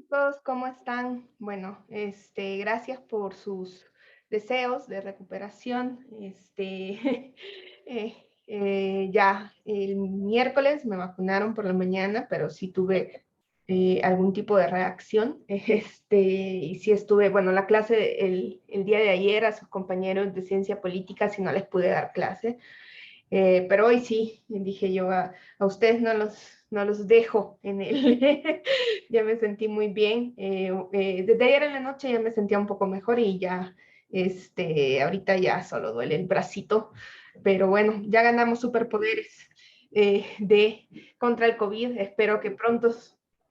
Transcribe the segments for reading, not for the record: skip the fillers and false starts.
chicos, ¿cómo están? Bueno, gracias por sus deseos de recuperación. Ya el miércoles me vacunaron por la mañana, pero sí tuve algún tipo de reacción. Y sí estuve, bueno, la clase el día de ayer a sus compañeros de ciencia política, si no les pude dar clase. Pero hoy sí, dije yo, a ustedes no los dejo en el... Ya me sentí muy bien. Desde ayer en la noche ya me sentía un poco mejor y ya, ahorita ya solo duele el bracito. Pero bueno, ya ganamos superpoderes contra el COVID. Espero que pronto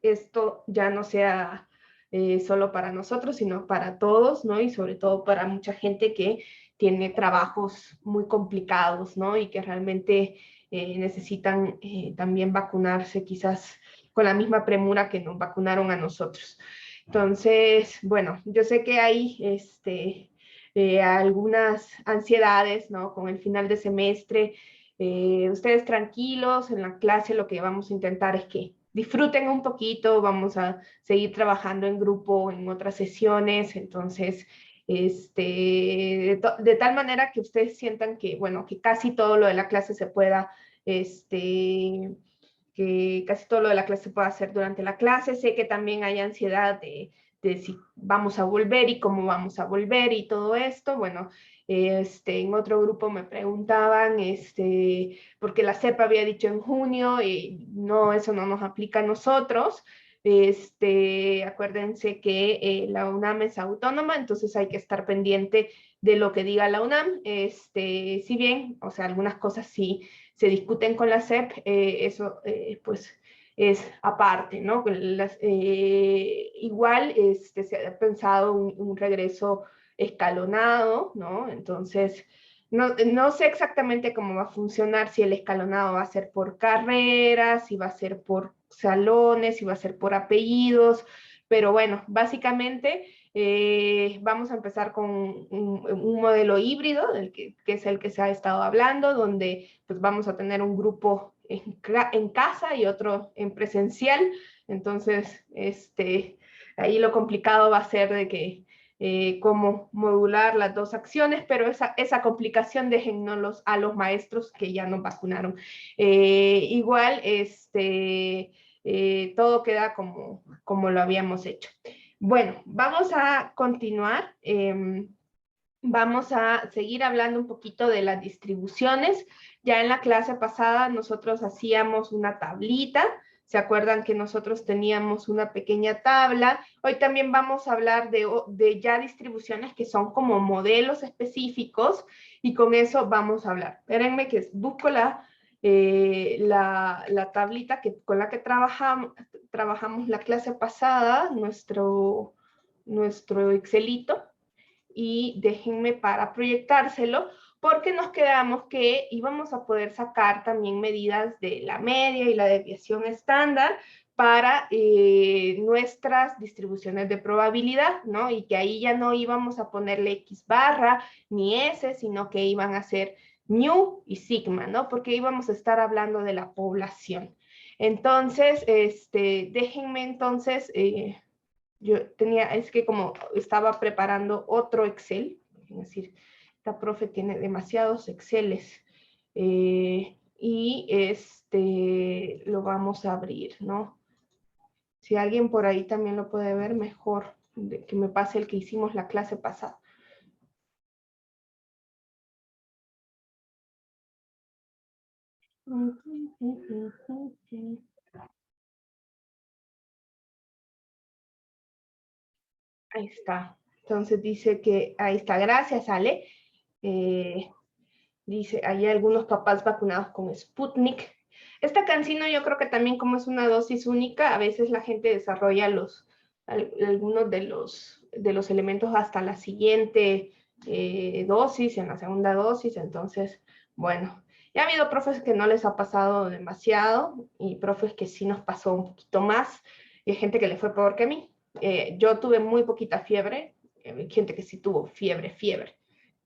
esto ya no sea solo para nosotros, sino para todos, ¿no? Y sobre todo para mucha gente que tiene trabajos muy complicados, ¿no? Y que realmente necesitan también vacunarse quizás con la misma premura que nos vacunaron a nosotros. Entonces, bueno, yo sé que hay algunas ansiedades, ¿no? Con el final de semestre. Ustedes tranquilos, en la clase lo que vamos a intentar es que disfruten un poquito, vamos a seguir trabajando en grupo en otras sesiones, entonces de tal manera que ustedes sientan que, bueno, que casi todo lo de la clase se pueda, que casi todo lo de la clase se pueda hacer durante la clase. Sé que también hay ansiedad de si vamos a volver y cómo vamos a volver y todo esto. Bueno, en otro grupo me preguntaban, porque la CEP había dicho en junio y no, eso no nos aplica a nosotros. Acuérdense que la UNAM es autónoma, entonces hay que estar pendiente de lo que diga la UNAM. Si bien, o sea, algunas cosas sí se discuten con la SEP, eso pues es aparte, ¿no? Igual se ha pensado un regreso escalonado, ¿no? Entonces, no sé exactamente cómo va a funcionar, si el escalonado va a ser por carreras, si va a ser por salones, si va a ser por apellidos, pero bueno, básicamente vamos a empezar con un modelo híbrido, que es el que se ha estado hablando, donde pues vamos a tener un grupo en casa y otro en presencial. Entonces, ahí lo complicado va a ser de que cómo modular las dos acciones, pero esa complicación déjennos a los maestros que ya nos vacunaron. Igual, todo queda como lo habíamos hecho. Bueno, vamos a continuar. Vamos a seguir hablando un poquito de las distribuciones. Ya en la clase pasada nosotros hacíamos una tablita. ¿Se acuerdan que nosotros teníamos una pequeña tabla? Hoy también vamos a hablar de ya distribuciones que son como modelos específicos y con eso vamos a hablar. Espérenme que busco la tablita con la que trabajamos la clase pasada, nuestro Excelito, y déjenme para proyectárselo, porque nos quedamos que íbamos a poder sacar también medidas de la media y la desviación estándar para nuestras distribuciones de probabilidad, ¿no? Y que ahí ya no íbamos a ponerle X barra ni S, sino que iban a ser mu y sigma, ¿no? Porque íbamos a estar hablando de la población. Entonces, déjenme entonces es que como estaba preparando otro Excel, es decir, esta profe tiene demasiados Exceles, y lo vamos a abrir, ¿no? Si alguien por ahí también lo puede ver, mejor que me pase el que hicimos la clase pasada. Ahí está. Entonces dice que, ahí está, gracias Ale. Eh, Dice, hay algunos papás vacunados con Sputnik. Esta cancino yo creo que también como es una dosis única, a veces la gente desarrolla algunos de los elementos hasta la siguiente dosis, en la segunda dosis. Entonces, bueno, ya ha habido profes que no les ha pasado demasiado y profes que sí nos pasó un poquito más, y hay gente que le fue peor que a mí. Yo tuve muy poquita fiebre, hay gente que sí tuvo fiebre.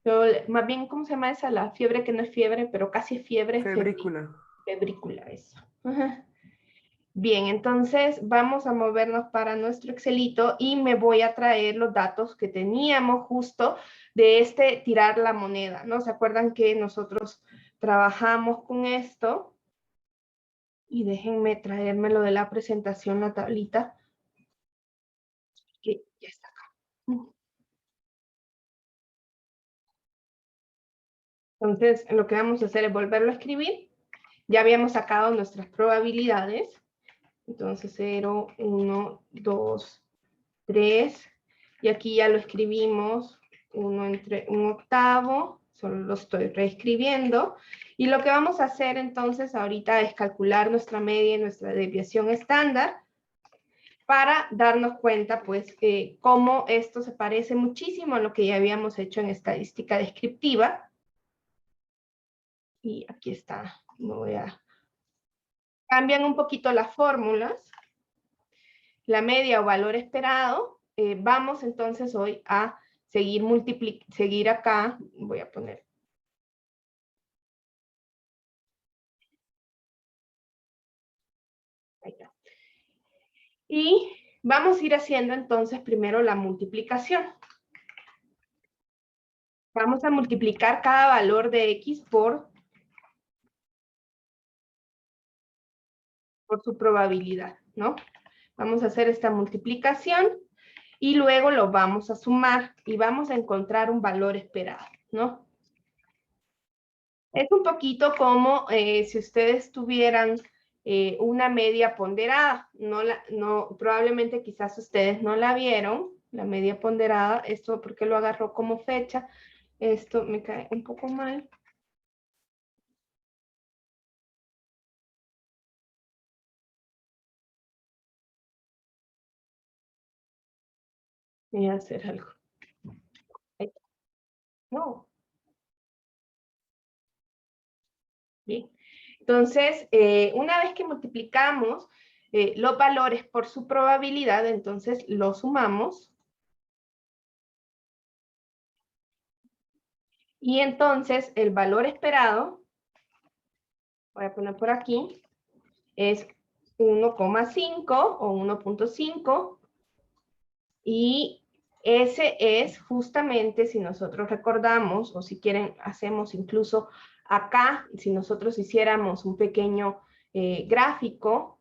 Pero más bien, ¿cómo se llama esa? La fiebre que no es fiebre, pero casi es fiebre, Febrícula. febrícula, eso. Ajá. Bien, entonces vamos a movernos para nuestro Excelito y me voy a traer los datos que teníamos justo de tirar la moneda, ¿no? ¿Se acuerdan que nosotros trabajamos con esto? Y déjenme traérmelo de la presentación, la tablita, que ya está acá. Entonces, lo que vamos a hacer es volverlo a escribir. Ya habíamos sacado nuestras probabilidades. Entonces, 0, 1, 2, 3. Y aquí ya lo escribimos, 1 entre 1/8. Solo lo estoy reescribiendo. Y lo que vamos a hacer entonces ahorita es calcular nuestra media y nuestra desviación estándar para darnos cuenta, pues, cómo esto se parece muchísimo a lo que ya habíamos hecho en estadística descriptiva. Y aquí está, cambian un poquito las fórmulas. La media o valor esperado, vamos entonces hoy a seguir acá, voy a poner. Ahí está. Y vamos a ir haciendo entonces primero la multiplicación. Vamos a multiplicar cada valor de X por su probabilidad, ¿no? Vamos a hacer esta multiplicación y luego lo vamos a sumar y vamos a encontrar un valor esperado, ¿no? Es un poquito como si ustedes tuvieran una media ponderada. Probablemente quizás ustedes no la vieron, la media ponderada. Esto porque lo agarró como fecha. Esto me cae un poco mal. Voy a hacer algo. No. Bien. Entonces, una vez que multiplicamos los valores por su probabilidad, entonces los sumamos. Y entonces el valor esperado, voy a poner por aquí, es 1,5 o 1,5. Y ese es justamente, si nosotros recordamos, o si quieren, hacemos incluso acá, si nosotros hiciéramos un pequeño gráfico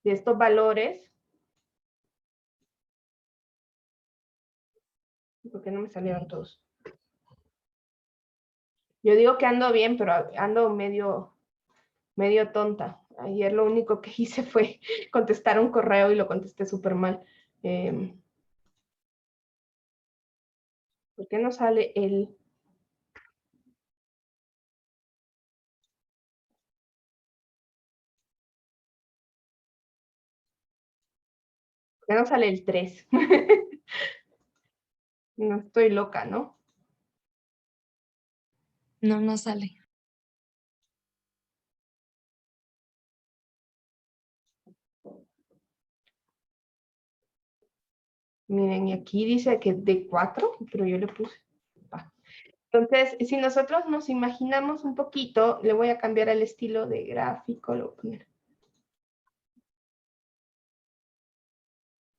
de estos valores. ¿Por qué no me salieron todos? Yo digo que ando bien, pero ando medio tonta. Ayer lo único que hice fue contestar un correo y lo contesté súper mal. ¿Por qué no sale el...? ¿Por qué no sale el 3? No estoy loca, ¿no? No, no sale. Miren, y aquí dice que de 4, pero yo le puse. Entonces, si nosotros nos imaginamos un poquito, le voy a cambiar el estilo de gráfico, lo voy a poner.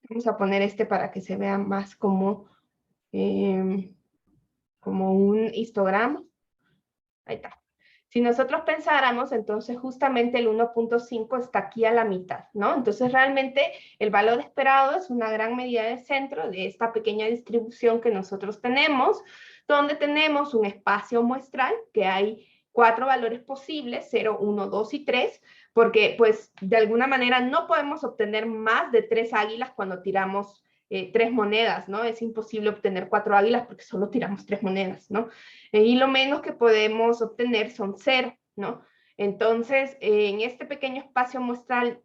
Vamos a poner este para que se vea más como un histograma. Ahí está. Si nosotros pensáramos, entonces justamente el 1,5 está aquí a la mitad, ¿no? Entonces realmente el valor esperado es una gran medida de centro de esta pequeña distribución que nosotros tenemos, donde tenemos un espacio muestral que hay 4 valores posibles, 0, 1, 2 y 3, porque pues de alguna manera no podemos obtener más de 3 águilas cuando tiramos 3 monedas, ¿no? Es imposible obtener 4 águilas porque solo tiramos 3 monedas, ¿no? Y lo menos que podemos obtener son 0, ¿no? Entonces, en este pequeño espacio muestral,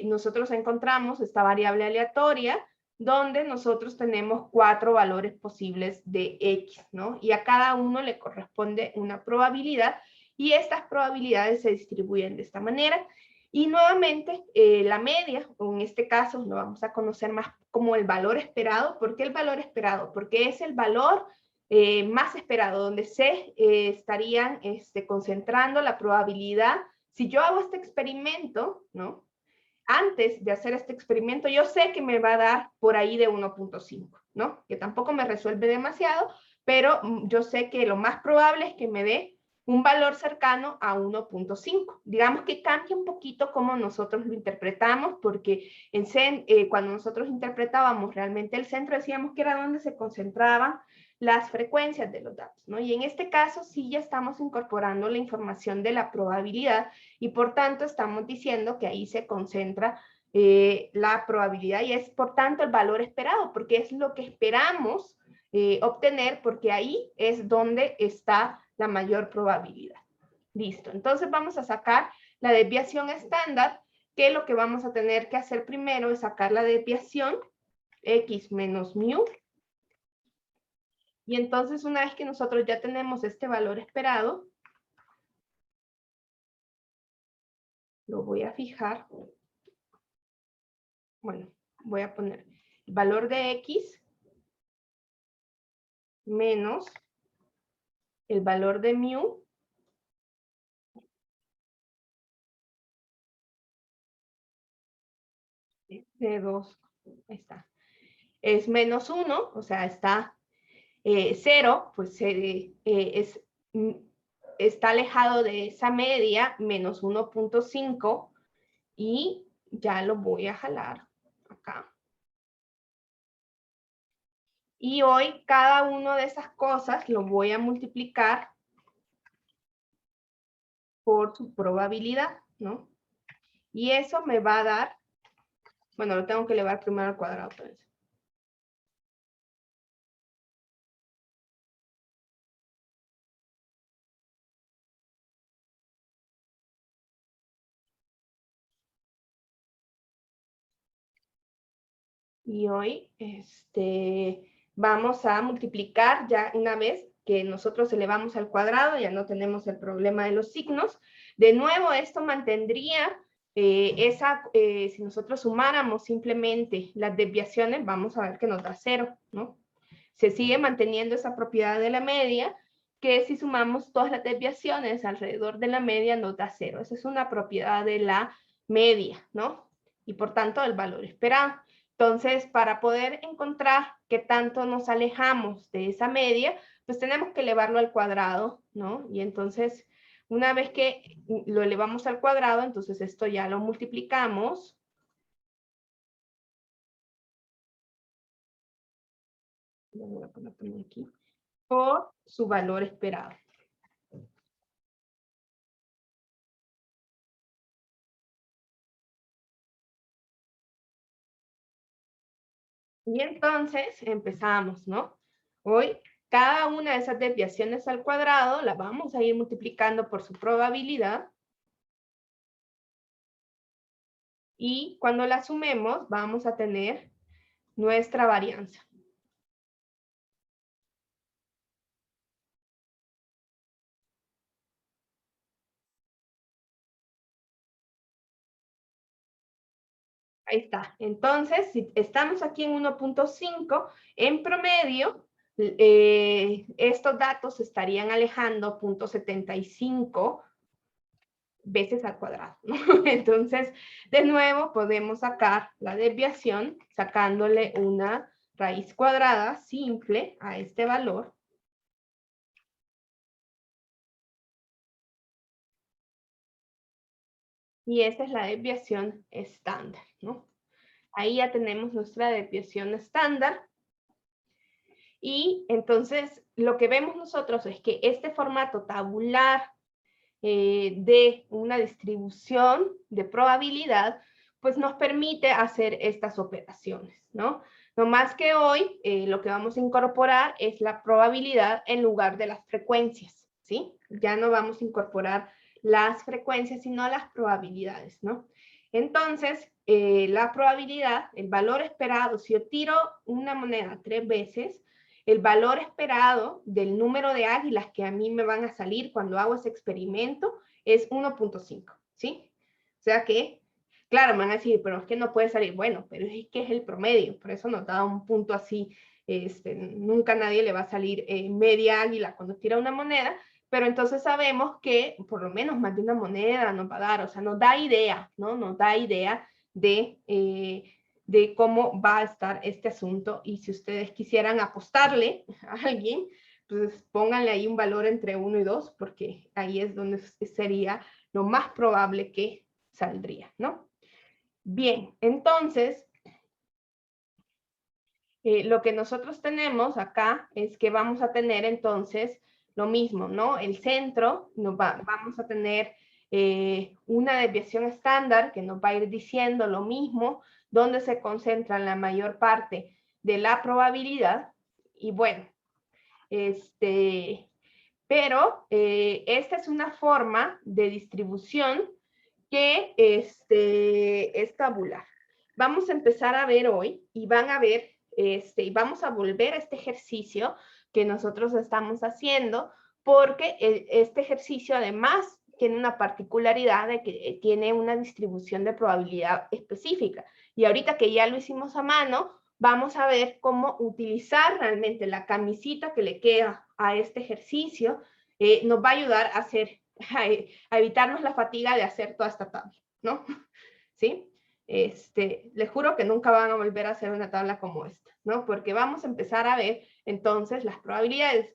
nosotros encontramos esta variable aleatoria, donde nosotros tenemos 4 valores posibles de X, ¿no? Y a cada uno le corresponde una probabilidad, y estas probabilidades se distribuyen de esta manera. Y nuevamente, la media, o en este caso lo vamos a conocer más como el valor esperado. ¿Por qué el valor esperado? Porque es el valor más esperado, donde se estarían concentrando la probabilidad si yo hago este experimento, ¿no? Antes de hacer este experimento, yo sé que me va a dar por ahí de 1.5, ¿no? Que tampoco me resuelve demasiado, pero yo sé que lo más probable es que me dé un valor cercano a 1.5. Digamos que cambia un poquito cómo nosotros lo interpretamos, porque cuando nosotros interpretábamos realmente el centro, decíamos que era donde se concentraban las frecuencias de los datos, ¿no? Y en este caso sí ya estamos incorporando la información de la probabilidad y por tanto estamos diciendo que ahí se concentra la probabilidad y es por tanto el valor esperado, porque es lo que esperamos obtener, porque ahí es donde está la mayor probabilidad. Listo, entonces vamos a sacar la desviación estándar, que lo que vamos a tener que hacer primero es sacar la desviación x menos mu. Y entonces una vez que nosotros ya tenemos este valor esperado, lo voy a fijar. Bueno, voy a poner el valor de x menos el valor de mu de 2, ahí está, es menos 1, o sea, está 0, pues está alejado de esa media, menos 1.5, y ya lo voy a jalar acá. Y hoy cada una de esas cosas lo voy a multiplicar por su probabilidad, ¿no? Y eso me va a dar, bueno, lo tengo que elevar primero al cuadrado, pues. Y hoy vamos a multiplicar ya una vez que nosotros elevamos al cuadrado, ya no tenemos el problema de los signos. De nuevo, esto mantendría si nosotros sumáramos simplemente las desviaciones, vamos a ver que nos da 0, ¿no? Se sigue manteniendo esa propiedad de la media, que si sumamos todas las desviaciones alrededor de la media nos da 0. Esa es una propiedad de la media, ¿no? Y por tanto el valor esperado. Entonces, para poder encontrar qué tanto nos alejamos de esa media, pues tenemos que elevarlo al cuadrado, ¿no? Y entonces, una vez que lo elevamos al cuadrado, entonces esto ya lo multiplicamos. Voy a poner aquí, por su valor esperado. Y entonces empezamos, ¿no? Hoy, cada una de esas desviaciones al cuadrado la vamos a ir multiplicando por su probabilidad. Y cuando la sumemos, vamos a tener nuestra varianza. Ahí está. Entonces, si estamos aquí en 1.5, en promedio, estos datos se estarían alejando 0.75 veces al cuadrado, ¿no? Entonces, de nuevo, podemos sacar la desviación sacándole una raíz cuadrada simple a este valor. Y esa es la desviación estándar, ¿no? Ahí ya tenemos nuestra desviación estándar. Y entonces, lo que vemos nosotros es que este formato tabular de una distribución de probabilidad, pues nos permite hacer estas operaciones, ¿no? No más que hoy lo que vamos a incorporar es la probabilidad en lugar de las frecuencias, ¿sí? Ya no vamos a incorporar las frecuencias, sino las probabilidades, ¿no? Entonces, la probabilidad, el valor esperado, si yo tiro una moneda 3 veces, el valor esperado del número de águilas que a mí me van a salir cuando hago ese experimento es 1.5, ¿sí? O sea que, claro, me van a decir, pero es que no puede salir. Bueno, pero es que es el promedio, por eso nos da un punto así. Nunca a nadie le va a salir media águila cuando tira una moneda, pero entonces sabemos que por lo menos más de una moneda nos va a dar, o sea, nos da idea, ¿no? Nos da idea de cómo va a estar este asunto, y si ustedes quisieran apostarle a alguien, pues pónganle ahí un valor entre 1 y 2, porque ahí es donde sería lo más probable que saldría, ¿no? Bien, entonces, lo que nosotros tenemos acá es que vamos a tener entonces lo mismo, ¿no? El centro, vamos a tener una desviación estándar que nos va a ir diciendo lo mismo, donde se concentra la mayor parte de la probabilidad. Y bueno, pero esta es una forma de distribución que es tabular. Vamos a empezar a ver hoy y van a ver, y vamos a volver a este ejercicio que nosotros estamos haciendo, porque este ejercicio además tiene una particularidad de que tiene una distribución de probabilidad específica. Y ahorita que ya lo hicimos a mano, vamos a ver cómo utilizar realmente la camisita que le queda a este ejercicio. Nos va a ayudar a hacer, a evitarnos la fatiga de hacer toda esta tabla, ¿no? ¿Sí? Les juro que nunca van a volver a hacer una tabla como esta, ¿no? Porque vamos a empezar a ver entonces las probabilidades.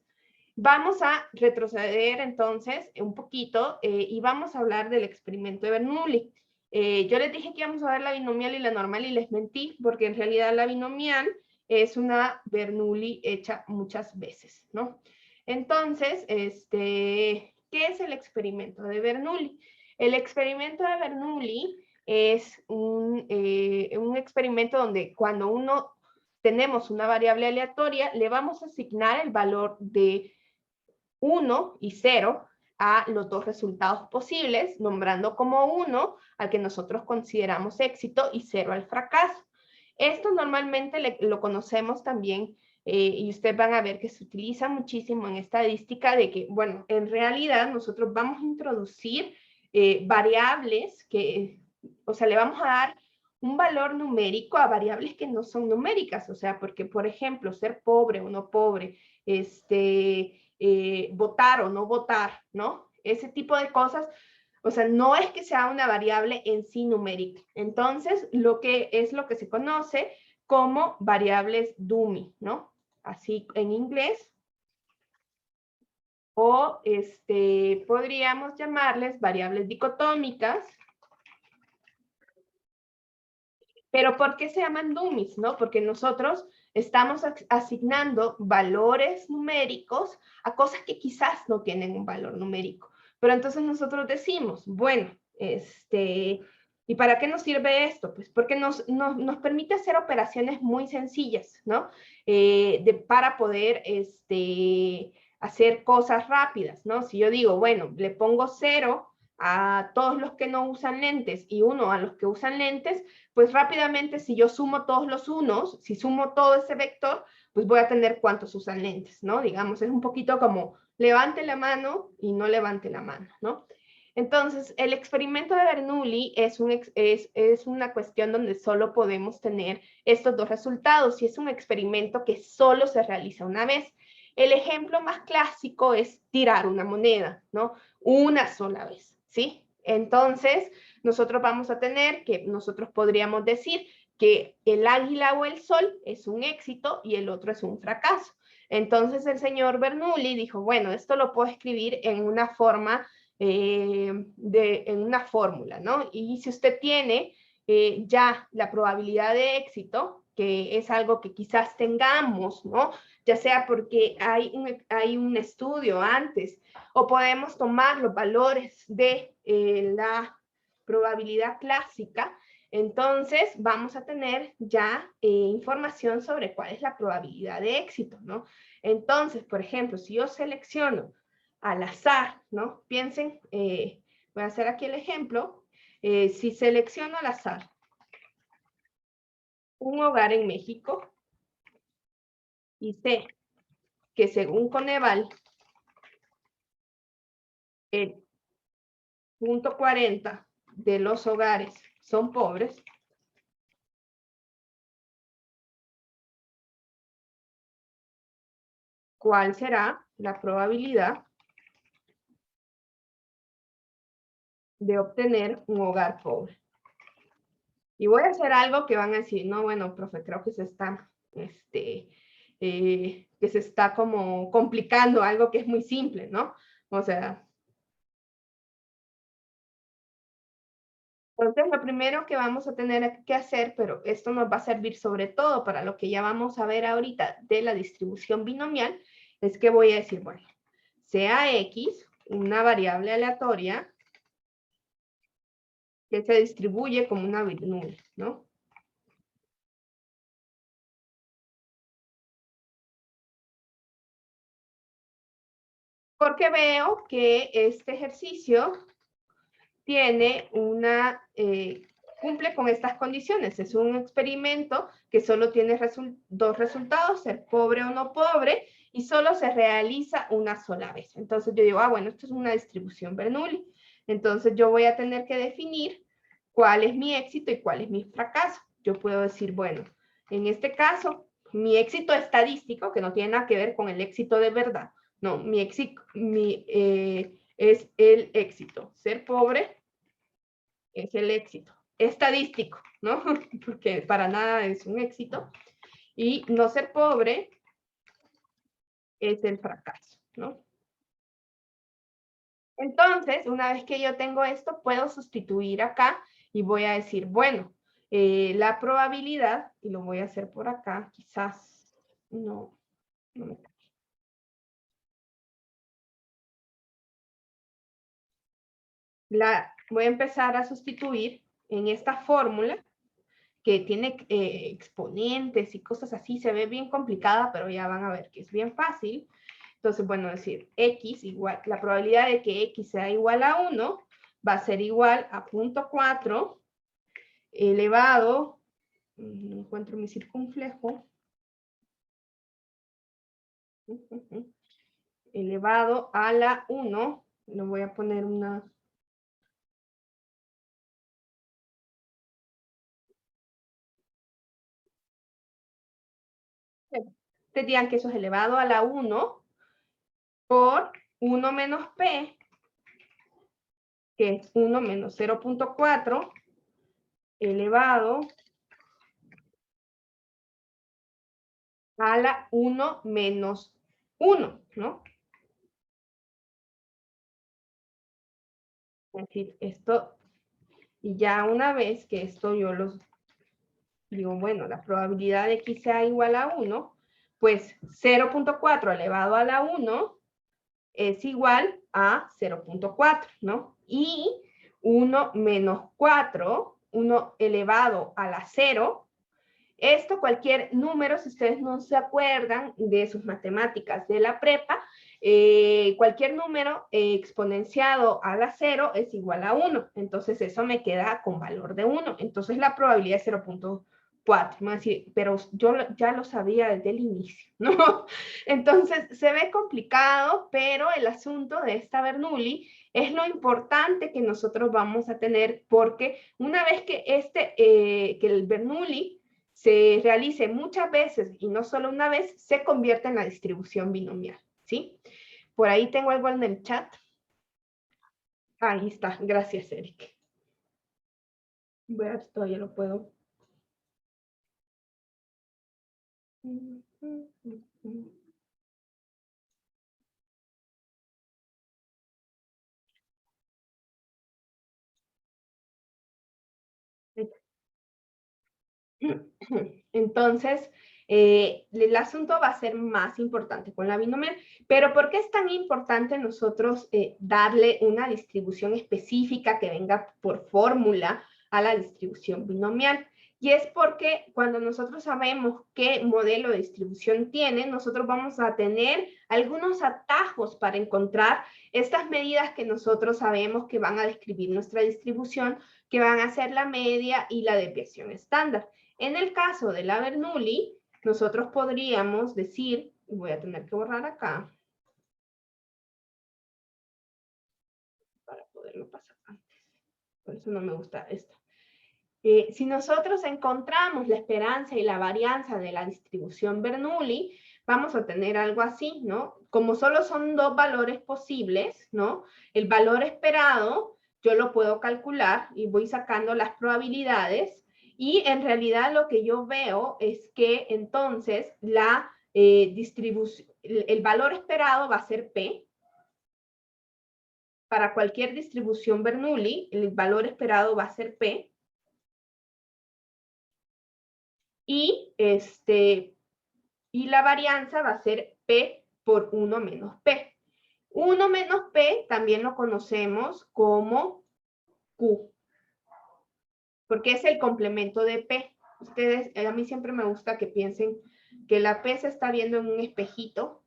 Vamos a retroceder entonces un poquito y vamos a hablar del experimento de Bernoulli. Yo les dije que íbamos a ver la binomial y la normal y les mentí, porque en realidad la binomial es una Bernoulli hecha muchas veces, ¿no? Entonces, ¿qué es el experimento de Bernoulli? El experimento de Bernoulli es un experimento donde cuando tenemos una variable aleatoria, le vamos a asignar el valor de 1 y 0 a los dos resultados posibles, nombrando como 1 al que nosotros consideramos éxito y 0 al fracaso. Esto normalmente lo conocemos también, y ustedes van a ver que se utiliza muchísimo en estadística, de que, bueno, en realidad nosotros vamos a introducir variables que, o sea, le vamos a dar un valor numérico a variables que no son numéricas, o sea, porque, por ejemplo, ser pobre o no pobre, votar o no votar, ¿no? Ese tipo de cosas, o sea, no es que sea una variable en sí numérica. Entonces, lo que se conoce como variables dummy, ¿no? Así en inglés. O podríamos llamarles variables dicotómicas. Pero ¿por qué se llaman dummies, no? Porque nosotros estamos asignando valores numéricos a cosas que quizás no tienen un valor numérico. Pero entonces nosotros decimos, bueno, ¿y para qué nos sirve esto? Pues porque nos permite hacer operaciones muy sencillas, ¿no? Para poder hacer cosas rápidas, ¿no? Si yo digo, bueno, le pongo 0 a todos los que no usan lentes y 1 a los que usan lentes, pues rápidamente, si yo sumo todos los unos, si sumo todo ese vector, pues voy a tener cuántos usan lentes, ¿no? Digamos, es un poquito como levante la mano y no levante la mano, ¿no? Entonces, el experimento de Bernoulli es una cuestión donde solo podemos tener estos dos resultados, y es un experimento que solo se realiza una vez. El ejemplo más clásico es tirar una moneda, ¿no? Una sola vez, ¿sí? Entonces, nosotros vamos a tener que, nosotros podríamos decir que el águila o el sol es un éxito y el otro es un fracaso. Entonces el señor Bernoulli dijo, bueno, esto lo puedo escribir en una forma, en una fórmula, ¿no? Y si usted tiene ya la probabilidad de éxito, que es algo que quizás tengamos, ¿no? Ya sea porque hay un estudio antes, o podemos tomar los valores de la probabilidad clásica, entonces vamos a tener ya información sobre cuál es la probabilidad de éxito, ¿no? Entonces, por ejemplo, si yo selecciono al azar, ¿no? Piensen, voy a hacer aquí el ejemplo, si selecciono al azar un hogar en México y sé que según Coneval, el punto 40 de los hogares son pobres, ¿cuál será la probabilidad de obtener un hogar pobre. Y voy a hacer algo que van a decir, no, bueno, profe, creo que se está, que se está como complicando algo que es muy simple, ¿no? O sea, entonces lo primero que vamos a tener que hacer, pero esto nos va a servir sobre todo para lo que ya vamos a ver ahorita de la distribución binomial, es que voy a decir, bueno, sea X una variable aleatoria que se distribuye como una binomial, ¿no? Porque veo que este ejercicio tiene una, cumple con estas condiciones. Es un experimento que solo tiene dos resultados, ser pobre o no pobre, y solo se realiza una sola vez. Entonces yo digo, bueno, esto es una distribución Bernoulli. Entonces yo voy a tener que definir cuál es mi éxito y cuál es mi fracaso. Yo puedo decir, bueno, en este caso, mi éxito estadístico, que no tiene nada que ver con el éxito de verdad, no, mi éxito, es el éxito. Ser pobre es el éxito estadístico, ¿no? Porque para nada es un éxito. Y no ser pobre es el fracaso, ¿no? Entonces, una vez que yo tengo esto, puedo sustituir acá y voy a decir, bueno, la probabilidad, y lo voy a hacer por acá, quizás no me... Voy a empezar a sustituir en esta fórmula que tiene exponentes y cosas así, se ve bien complicada, pero ya van a ver que es bien fácil. Entonces, bueno, decir x igual, la probabilidad de que x sea igual a 1 va a ser igual a 0.4 elevado, no encuentro mi circunflejo, elevado a la 1, le voy a poner una... Tendrían que eso es elevado a la 1 por 1 menos p, que es 1 menos 0.4 elevado a la 1 menos 1, ¿no? Es decir, esto, y ya una vez que esto yo los digo, bueno, la probabilidad de que sea igual a 1, pues 0.4 elevado a la 1 es igual a 0.4, ¿no? Y 1 menos 4, 1 elevado a la 0, esto, cualquier número, si ustedes no se acuerdan de sus matemáticas de la prepa, cualquier número exponenciado a la 0 es igual a 1. Entonces, eso me queda con valor de 1. Entonces, la probabilidad es 0.4. Me va a decir, pero yo ya lo sabía desde el inicio, ¿no? Entonces, se ve complicado, pero el asunto de esta Bernoulli es lo importante que nosotros vamos a tener, porque una vez que, que el Bernoulli se realice muchas veces y no solo una vez, se convierte en la distribución binomial, ¿sí? Por ahí tengo algo en el chat. Ahí está, gracias, Eric. Voy a ver si todavía lo puedo. Entonces, el asunto va a ser más importante con la binomial. Pero ¿por qué es tan importante nosotros darle una distribución específica que venga por fórmula a la distribución binomial? Y es porque cuando nosotros sabemos qué modelo de distribución tiene, nosotros vamos a tener algunos atajos para encontrar estas medidas que nosotros sabemos que van a describir nuestra distribución, que van a ser la media y la desviación estándar. En el caso de la Bernoulli, nosotros podríamos decir, voy a tener que borrar acá, para poderlo pasar antes, por eso no me gusta esto. Si nosotros encontramos la esperanza y la varianza de la distribución Bernoulli, vamos a tener algo así, ¿no? Como solo son dos valores posibles, ¿no? El valor esperado, yo lo puedo calcular y voy sacando las probabilidades y en realidad lo que yo veo es que entonces la distribución, el valor esperado va a ser P. Para cualquier distribución Bernoulli, el valor esperado va a ser P. Y, y la varianza va a ser P por 1 menos P. 1 menos P también lo conocemos como Q, porque es el complemento de P. Ustedes, a mí siempre me gusta que piensen que la P se está viendo en un espejito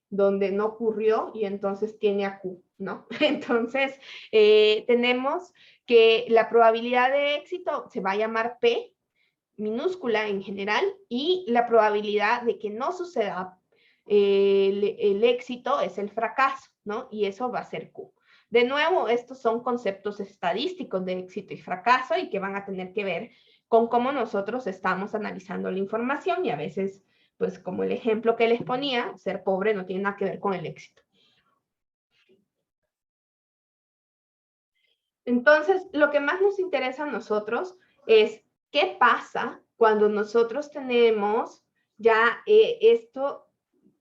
donde no ocurrió y entonces tiene a Q, ¿no? Entonces, tenemos que la probabilidad de éxito se va a llamar P, minúscula en general, y la probabilidad de que no suceda el éxito es el fracaso, ¿no? Y eso va a ser Q. De nuevo, estos son conceptos estadísticos de éxito y fracaso y que van a tener que ver con cómo nosotros estamos analizando la información y a veces, pues como el ejemplo que les ponía, ser pobre no tiene nada que ver con el éxito. Entonces, lo que más nos interesa a nosotros es qué pasa cuando nosotros tenemos ya esto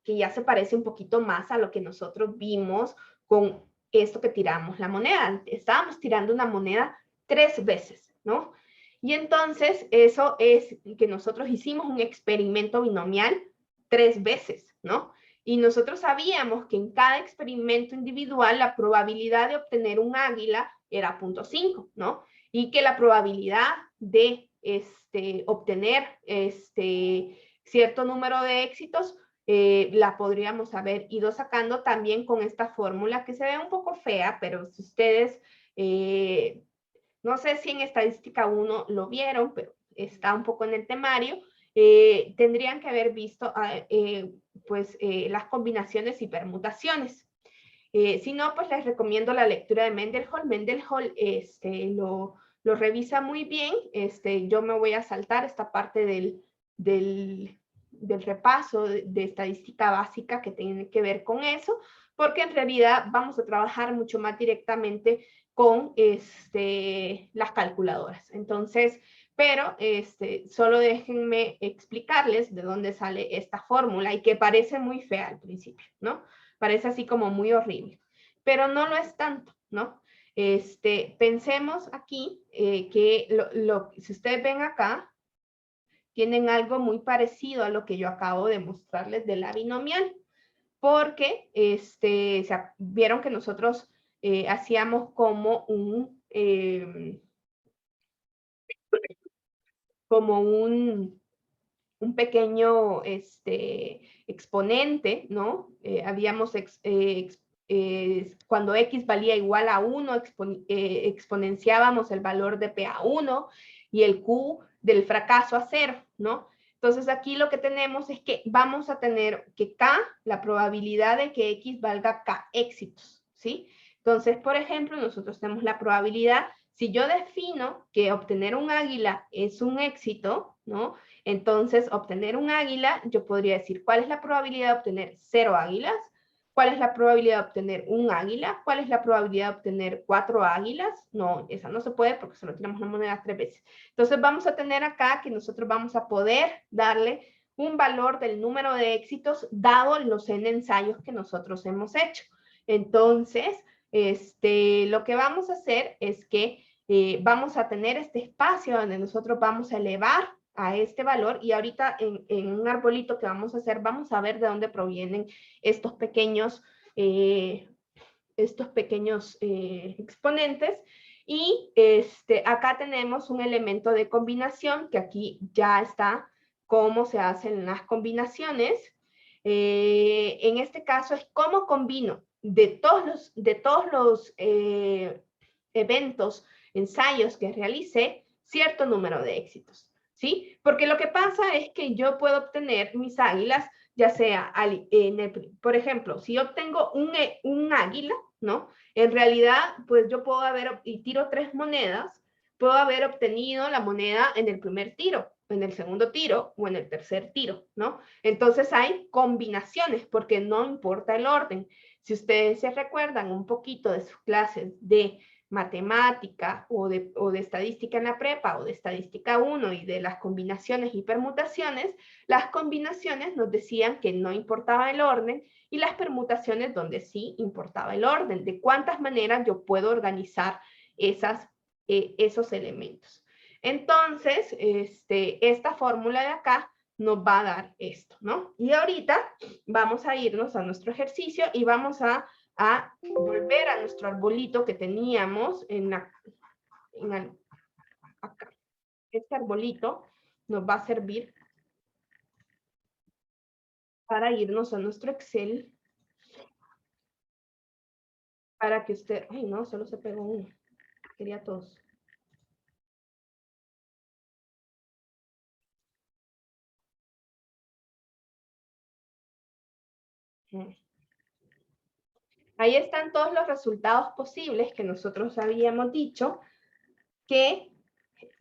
que ya se parece un poquito más a lo que nosotros vimos con esto que tiramos la moneda. Estábamos tirando una moneda 3 veces, ¿no? Y entonces eso es que nosotros hicimos un experimento binomial 3 veces, ¿no? Y nosotros sabíamos que en cada experimento individual la probabilidad de obtener un águila era 0.5, ¿no? Y que la probabilidad de obtener cierto número de éxitos la podríamos haber ido sacando también con esta fórmula que se ve un poco fea, pero si ustedes, no sé si en estadística 1 lo vieron, pero está un poco en el temario, tendrían que haber visto las combinaciones y permutaciones. Si no, pues les recomiendo la lectura de Mendenhall. Mendenhall lo revisa muy bien. Yo me voy a saltar esta parte del repaso de estadística básica que tiene que ver con eso, porque en realidad vamos a trabajar mucho más directamente con las calculadoras. Entonces, pero solo déjenme explicarles de dónde sale esta fórmula y que parece muy fea al principio, ¿no? Parece así como muy horrible, pero no lo es tanto, ¿no? Pensemos aquí que si ustedes ven acá, tienen algo muy parecido a lo que yo acabo de mostrarles de la binomial, porque vieron que nosotros hacíamos como un pequeño exponente, ¿no? Cuando x valía igual a 1, exponenciábamos el valor de p a 1 y el q del fracaso a 0, ¿no? Entonces aquí lo que tenemos es que vamos a tener que k, la probabilidad de que x valga k éxitos, ¿sí? Entonces, por ejemplo, nosotros tenemos la probabilidad, si yo defino que obtener un águila es un éxito, ¿no? Entonces, obtener un águila, yo podría decir, ¿cuál es la probabilidad de obtener 0 águilas? ¿Cuál es la probabilidad de obtener un águila? ¿Cuál es la probabilidad de obtener 4 águilas? No, esa no se puede porque solo tiramos la moneda 3 veces. Entonces, vamos a tener acá que nosotros vamos a poder darle un valor del número de éxitos dado los n ensayos que nosotros hemos hecho. Entonces, lo que vamos a hacer es que vamos a tener este espacio donde nosotros vamos a elevar a este valor y ahorita en un arbolito que vamos a hacer vamos a ver de dónde provienen estos pequeños exponentes y acá tenemos un elemento de combinación que aquí ya está cómo se hacen las combinaciones. En este caso es cómo combino de todos los eventos, ensayos que realicé, cierto número de éxitos. ¿Sí? Porque lo que pasa es que yo puedo obtener mis águilas, ya sea, por ejemplo, si yo obtengo un águila, ¿no? En realidad, pues yo puedo y tiro 3 monedas, puedo haber obtenido la moneda en el primer tiro, en el segundo tiro o en el tercer tiro, ¿no? Entonces hay combinaciones porque no importa el orden. Si ustedes se recuerdan un poquito de sus clases de matemática o de estadística en la prepa o de estadística 1 y de las combinaciones y permutaciones, las combinaciones nos decían que no importaba el orden y las permutaciones donde sí importaba el orden, de cuántas maneras yo puedo organizar esos elementos. Entonces, esta fórmula de acá nos va a dar esto, ¿no? Y ahorita vamos a irnos a nuestro ejercicio y vamos a volver a nuestro arbolito que teníamos acá. Este arbolito nos va a servir para irnos a nuestro Excel para que usted... Ay, no, solo se pegó uno. Quería todos. Ahí están todos los resultados posibles que nosotros habíamos dicho que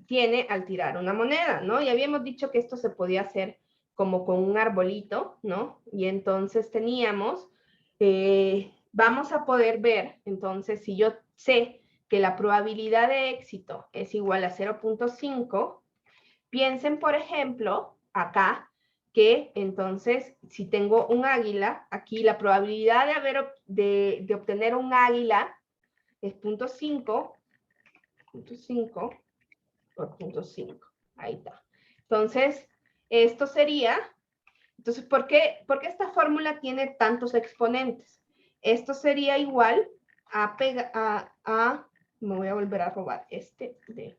tiene al tirar una moneda, ¿no? Y habíamos dicho que esto se podía hacer como con un arbolito, ¿no? Y entonces teníamos, vamos a poder ver, entonces, si yo sé que la probabilidad de éxito es igual a 0.5, piensen, por ejemplo, acá, que entonces, si tengo un águila, aquí la probabilidad de obtener un águila es 0.5 por 0.5. Ahí está. Entonces, esto sería, entonces, ¿por qué esta fórmula tiene tantos exponentes? Esto sería igual me voy a volver a robar este de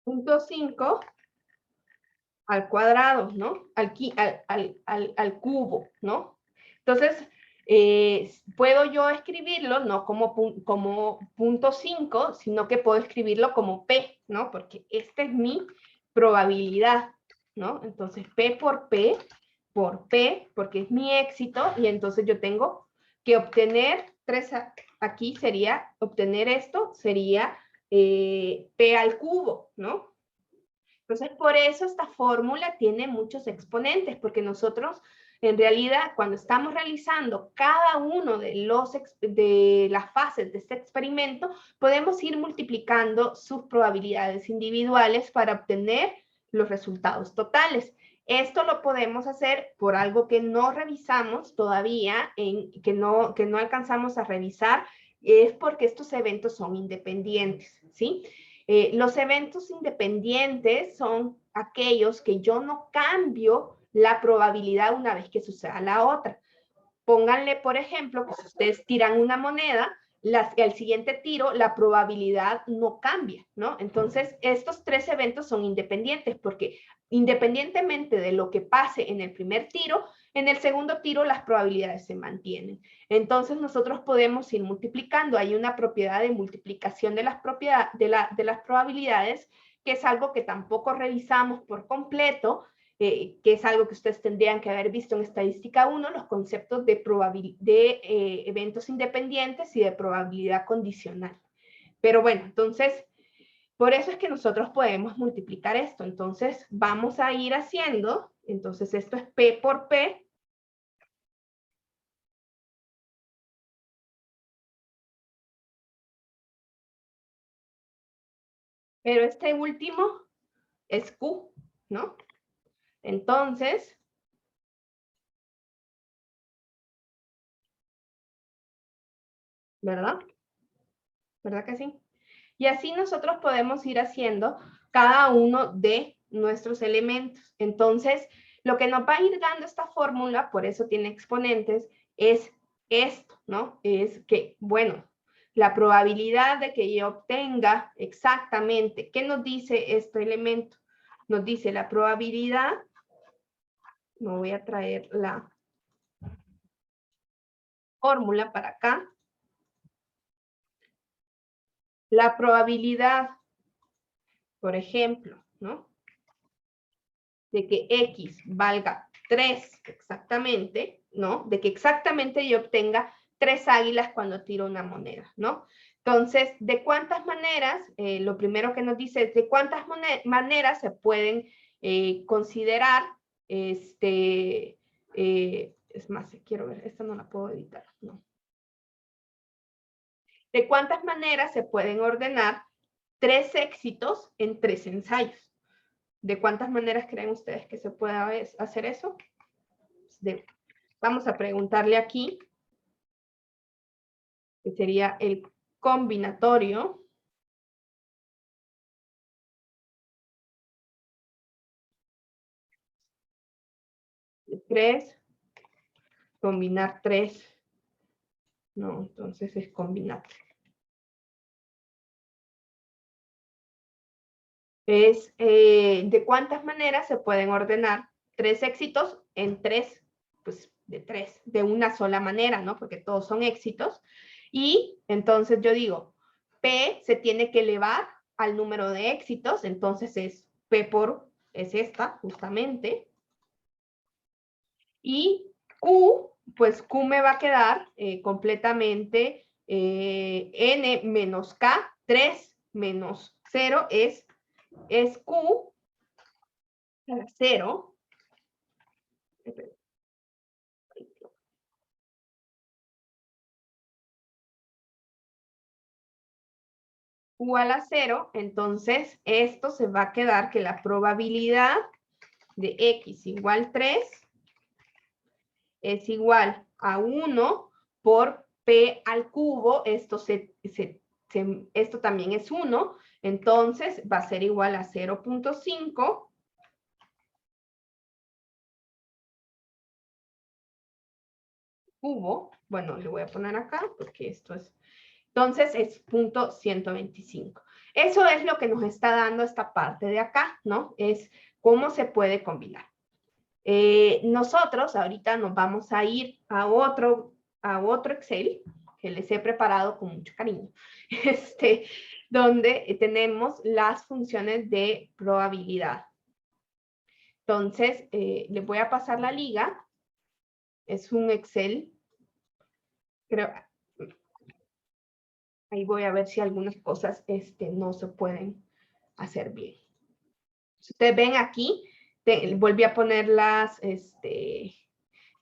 0.5 al cuadrado, ¿no? Al cubo, ¿no? Entonces, puedo yo escribirlo no como 0.5, sino que puedo escribirlo como P, ¿no? Porque esta es mi probabilidad, ¿no? Entonces, P, porque es mi éxito, y entonces yo tengo que obtener aquí sería, obtener esto sería P al cubo, ¿no? Entonces, por eso esta fórmula tiene muchos exponentes, porque nosotros, en realidad, cuando estamos realizando cada uno de las fases de este experimento, podemos ir multiplicando sus probabilidades individuales para obtener los resultados totales. Esto lo podemos hacer por algo que no revisamos todavía, que no alcanzamos a revisar, es porque estos eventos son independientes, ¿sí? Los eventos independientes son aquellos que yo no cambio la probabilidad una vez que suceda la otra. Pónganle, por ejemplo, que si ustedes tiran una moneda, al siguiente tiro la probabilidad no cambia, ¿no? Entonces, estos tres eventos son independientes porque independientemente de lo que pase en el primer tiro, en el segundo tiro las probabilidades se mantienen. Entonces, nosotros podemos ir multiplicando. Hay una propiedad de multiplicación de las probabilidades, que es algo que tampoco revisamos por completo, que es algo que ustedes tendrían que haber visto en estadística 1, los conceptos de eventos independientes y de probabilidad condicional. Pero bueno, entonces, por eso es que nosotros podemos multiplicar esto. Entonces, vamos a ir haciendo, entonces esto es P por P. Pero este último es Q, ¿no? Entonces, ¿verdad? ¿Verdad que sí? Y así nosotros podemos ir haciendo cada uno de nuestros elementos. Entonces, lo que nos va a ir dando esta fórmula, por eso tiene exponentes, es esto, ¿no? Es que, bueno, la probabilidad de que yo obtenga exactamente, ¿qué nos dice este elemento? Nos dice la probabilidad, me voy a traer la fórmula para acá, la probabilidad, por ejemplo, ¿no? De que X valga 3 exactamente, ¿no? De que exactamente yo obtenga 3 águilas cuando tiro una moneda, ¿no? Entonces, ¿de cuántas maneras? Lo primero que nos dice es de cuántas maneras se pueden considerar Es más, quiero ver, esta no la puedo editar, no. ¿De cuántas maneras se pueden ordenar 3 éxitos en 3 ensayos? ¿De cuántas maneras creen ustedes que se pueda hacer eso? Vamos a preguntarle aquí, que sería el combinatorio. De 3, combinar 3. No, entonces es combinar. Es de cuántas maneras se pueden ordenar 3 éxitos en 3, pues de 3, de una sola manera, ¿no? Porque todos son éxitos. Y entonces yo digo, P se tiene que elevar al número de éxitos, entonces es P por, es esta, justamente. Y Q, pues Q me va a quedar completamente N menos K, 3 menos 0 es Q a la 0. Q a la 0, entonces esto se va a quedar que la probabilidad de X igual 3 es igual a 1 por P al cubo, esto también es 1, entonces va a ser igual a 0.5 cubo, bueno, le voy a poner acá porque esto es, entonces es 0.125. Eso es lo que nos está dando esta parte de acá, ¿no? Es cómo se puede combinar. Nosotros ahorita nos vamos a ir a otro Excel que les he preparado con mucho cariño, donde tenemos las funciones de probabilidad. Entonces, les voy a pasar la liga. Es un Excel. Creo, ahí voy a ver si algunas cosas no se pueden hacer bien. Si ustedes ven aquí, volví a poner las,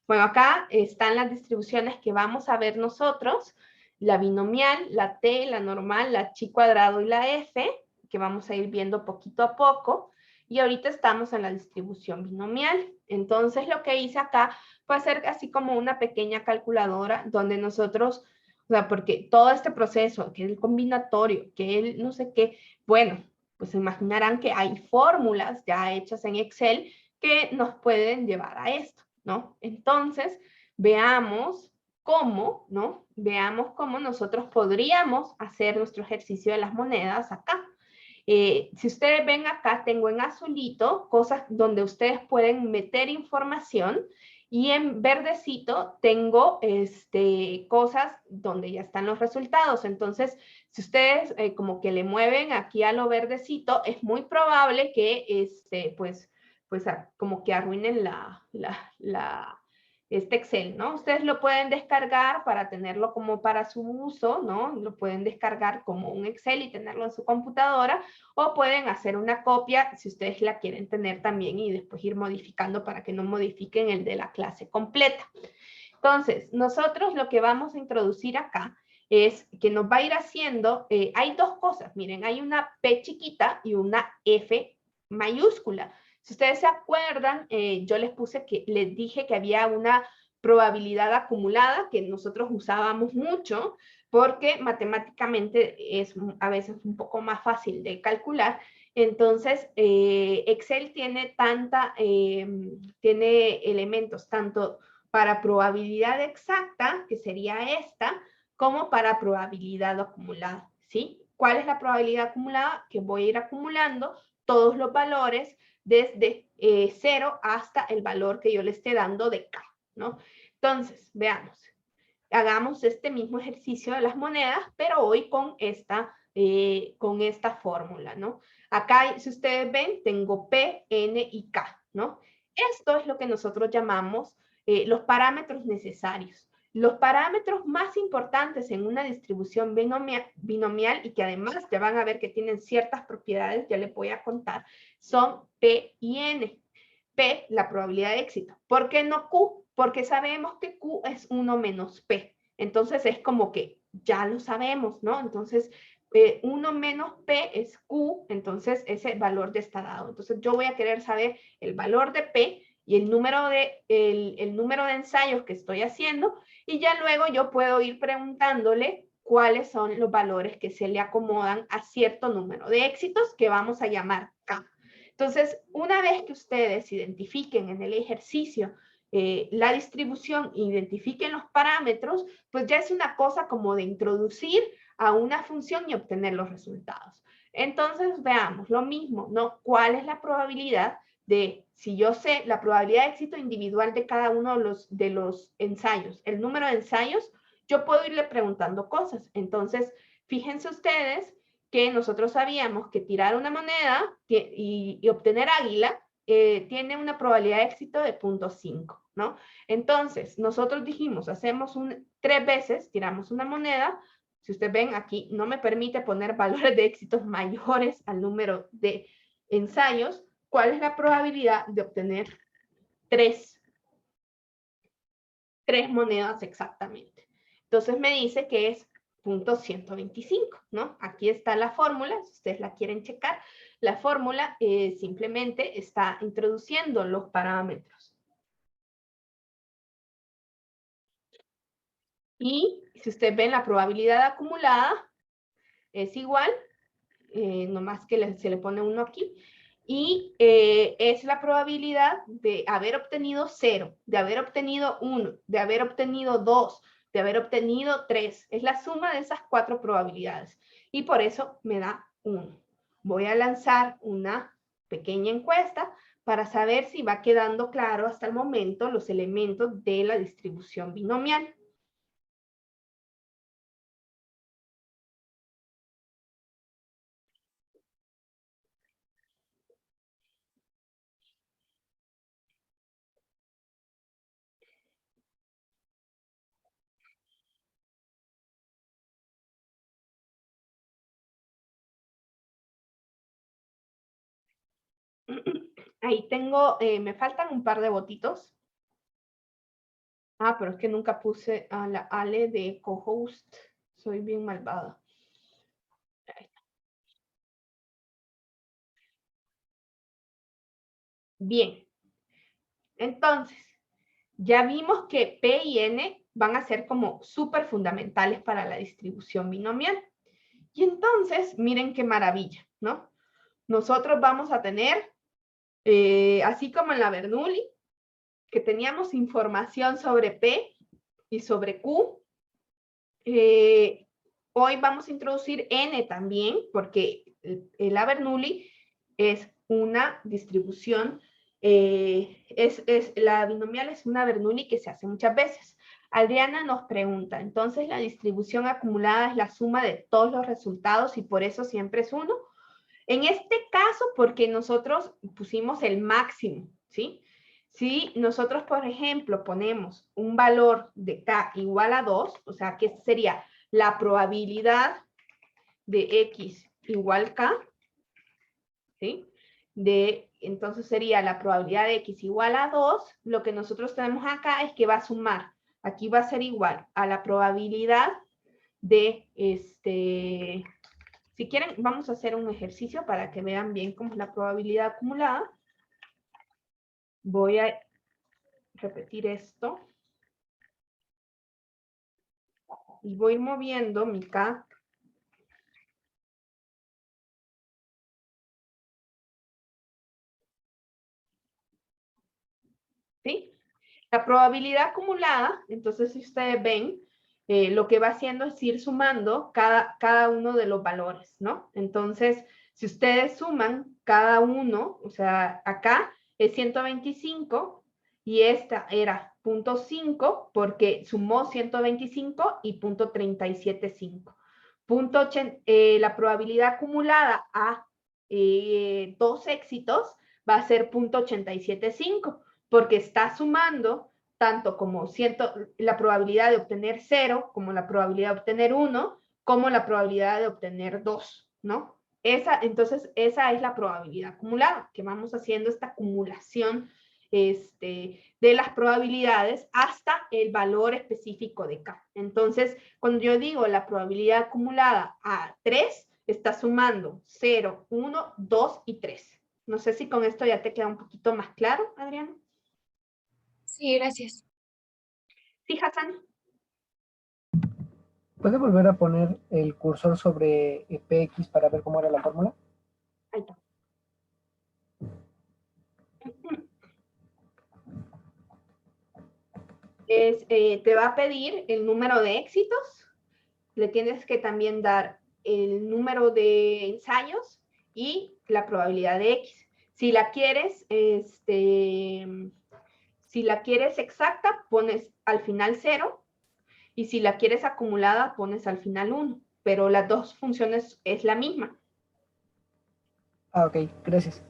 bueno, acá están las distribuciones que vamos a ver nosotros, la binomial, la t, la normal, la chi cuadrado y la f, que vamos a ir viendo poquito a poco, y ahorita estamos en la distribución binomial. Entonces lo que hice acá fue hacer así como una pequeña calculadora donde nosotros, o sea, porque todo este proceso, que el combinatorio, que el no sé qué, bueno, pues se imaginarán que hay fórmulas ya hechas en Excel que nos pueden llevar a esto, ¿no? Entonces, veamos cómo, ¿no? Veamos cómo nosotros podríamos hacer nuestro ejercicio de las monedas acá. Si ustedes ven acá, tengo en azulito cosas donde ustedes pueden meter información y en verdecito tengo cosas donde ya están los resultados. Entonces, si ustedes como que le mueven aquí a lo verdecito, es muy probable que pues como que arruinen este Excel, ¿no? Ustedes lo pueden descargar para tenerlo como para su uso, ¿no? Lo pueden descargar como un Excel y tenerlo en su computadora, o pueden hacer una copia si ustedes la quieren tener también y después ir modificando para que no modifiquen el de la clase completa. Entonces, nosotros lo que vamos a introducir acá es que nos va a ir haciendo, hay dos cosas, miren, hay una P chiquita y una F mayúscula. Si ustedes se acuerdan, yo les dije que había una probabilidad acumulada que nosotros usábamos mucho porque matemáticamente es a veces un poco más fácil de calcular. Entonces, Excel tiene tiene elementos tanto para probabilidad exacta, que sería esta, como para probabilidad acumulada, ¿sí? ¿Cuál es la probabilidad acumulada? Que voy a ir acumulando todos los valores desde 0 hasta el valor que yo le esté dando de K, ¿no? Entonces, veamos. Hagamos este mismo ejercicio de las monedas, pero hoy con esta fórmula, ¿no? Acá, si ustedes ven, tengo P, N y K, ¿no? Esto es lo que nosotros llamamos los parámetros necesarios. Los parámetros más importantes en una distribución binomial y que además ya van a ver que tienen ciertas propiedades, ya les voy a contar, son P y N. P, la probabilidad de éxito. ¿Por qué no Q? porque sabemos que Q es 1 menos P. Entonces es como que ya lo sabemos, ¿no? Entonces 1 menos P es Q, entonces ese valor ya está dado. Entonces yo voy a querer saber el valor de P y el número de ensayos que estoy haciendo, y ya luego yo puedo ir preguntándole cuáles son los valores que se le acomodan a cierto número de éxitos que vamos a llamar K. Entonces, una vez que ustedes identifiquen en el ejercicio la distribución, identifiquen los parámetros, pues ya es una cosa como de introducir a una función y obtener los resultados. Entonces, veamos lo mismo, ¿no? ¿Cuál es la probabilidad de, si yo sé la probabilidad de éxito individual de cada uno de los ensayos, el número de ensayos, yo puedo irle preguntando cosas. Entonces, fíjense ustedes que nosotros sabíamos que tirar una moneda y obtener águila tiene una probabilidad de éxito de 0.5, ¿no? Entonces, nosotros dijimos, hacemos 3 veces, tiramos una moneda. Si ustedes ven aquí, no me permite poner valores de éxitos mayores al número de ensayos. ¿Cuál es la probabilidad de obtener 3 monedas exactamente? Entonces me dice que es 0.125, ¿no? Aquí está la fórmula, si ustedes la quieren checar. La fórmula simplemente está introduciendo los parámetros. Y si ustedes ven, la probabilidad acumulada es igual, nomás que se le pone 1 aquí, y es la probabilidad de haber obtenido 0, de haber obtenido 1, de haber obtenido 2, de haber obtenido 3. Es la suma de esas 4 probabilidades. Y por eso me da 1. Voy a lanzar una pequeña encuesta para saber si va quedando claro hasta el momento los elementos de la distribución binomial. Ahí tengo, me faltan un par de votitos. Ah, pero es que nunca puse a la Ale de co-host. Soy bien malvada. Bien. Entonces, ya vimos que P y N van a ser como súper fundamentales para la distribución binomial. Y entonces, miren qué maravilla, ¿no? Nosotros vamos a tener, así como en la Bernoulli, que teníamos información sobre P y sobre Q, hoy vamos a introducir N también, porque la Bernoulli es una distribución, la binomial es una Bernoulli que se hace muchas veces. Adriana nos pregunta, entonces la distribución acumulada es la suma de todos los resultados y por eso siempre es 1. En este caso, porque nosotros pusimos el máximo, ¿sí? Si nosotros, por ejemplo, ponemos un valor de K igual a 2, o sea, que sería la probabilidad de X igual K, ¿sí? Entonces sería la probabilidad de X igual a 2, lo que nosotros tenemos acá es que va a sumar, aquí va a ser igual a la probabilidad de, si quieren, vamos a hacer un ejercicio para que vean bien cómo es la probabilidad acumulada. Voy a repetir esto. Y voy moviendo mi K. ¿Sí? La probabilidad acumulada, entonces si ustedes ven, lo que va haciendo es ir sumando cada uno de los valores, ¿no? Entonces, si ustedes suman cada uno, o sea, acá es 125 y esta era 0.5 porque sumó 125 y 0.375. La probabilidad acumulada a 2 éxitos va a ser 0.875 porque está sumando tanto como la probabilidad de obtener 0, como la probabilidad de obtener 1, como la probabilidad de obtener 2, ¿no? Entonces, esa es la probabilidad acumulada, que vamos haciendo esta acumulación de las probabilidades hasta el valor específico de K. Entonces, cuando yo digo la probabilidad acumulada a 3, está sumando 0, 1, 2 y 3. No sé si con esto ya te queda un poquito más claro, Adriana. Sí, gracias. Sí, Hassan. ¿Puede volver a poner el cursor sobre Px para ver cómo era la fórmula? Ahí está. Te va a pedir el número de éxitos, le tienes que también dar el número de ensayos y la probabilidad de X. Si la quieres, si la quieres exacta, pones al final 0, y si la quieres acumulada, pones al final 1, pero las dos funciones es la misma. Ah, ok, gracias.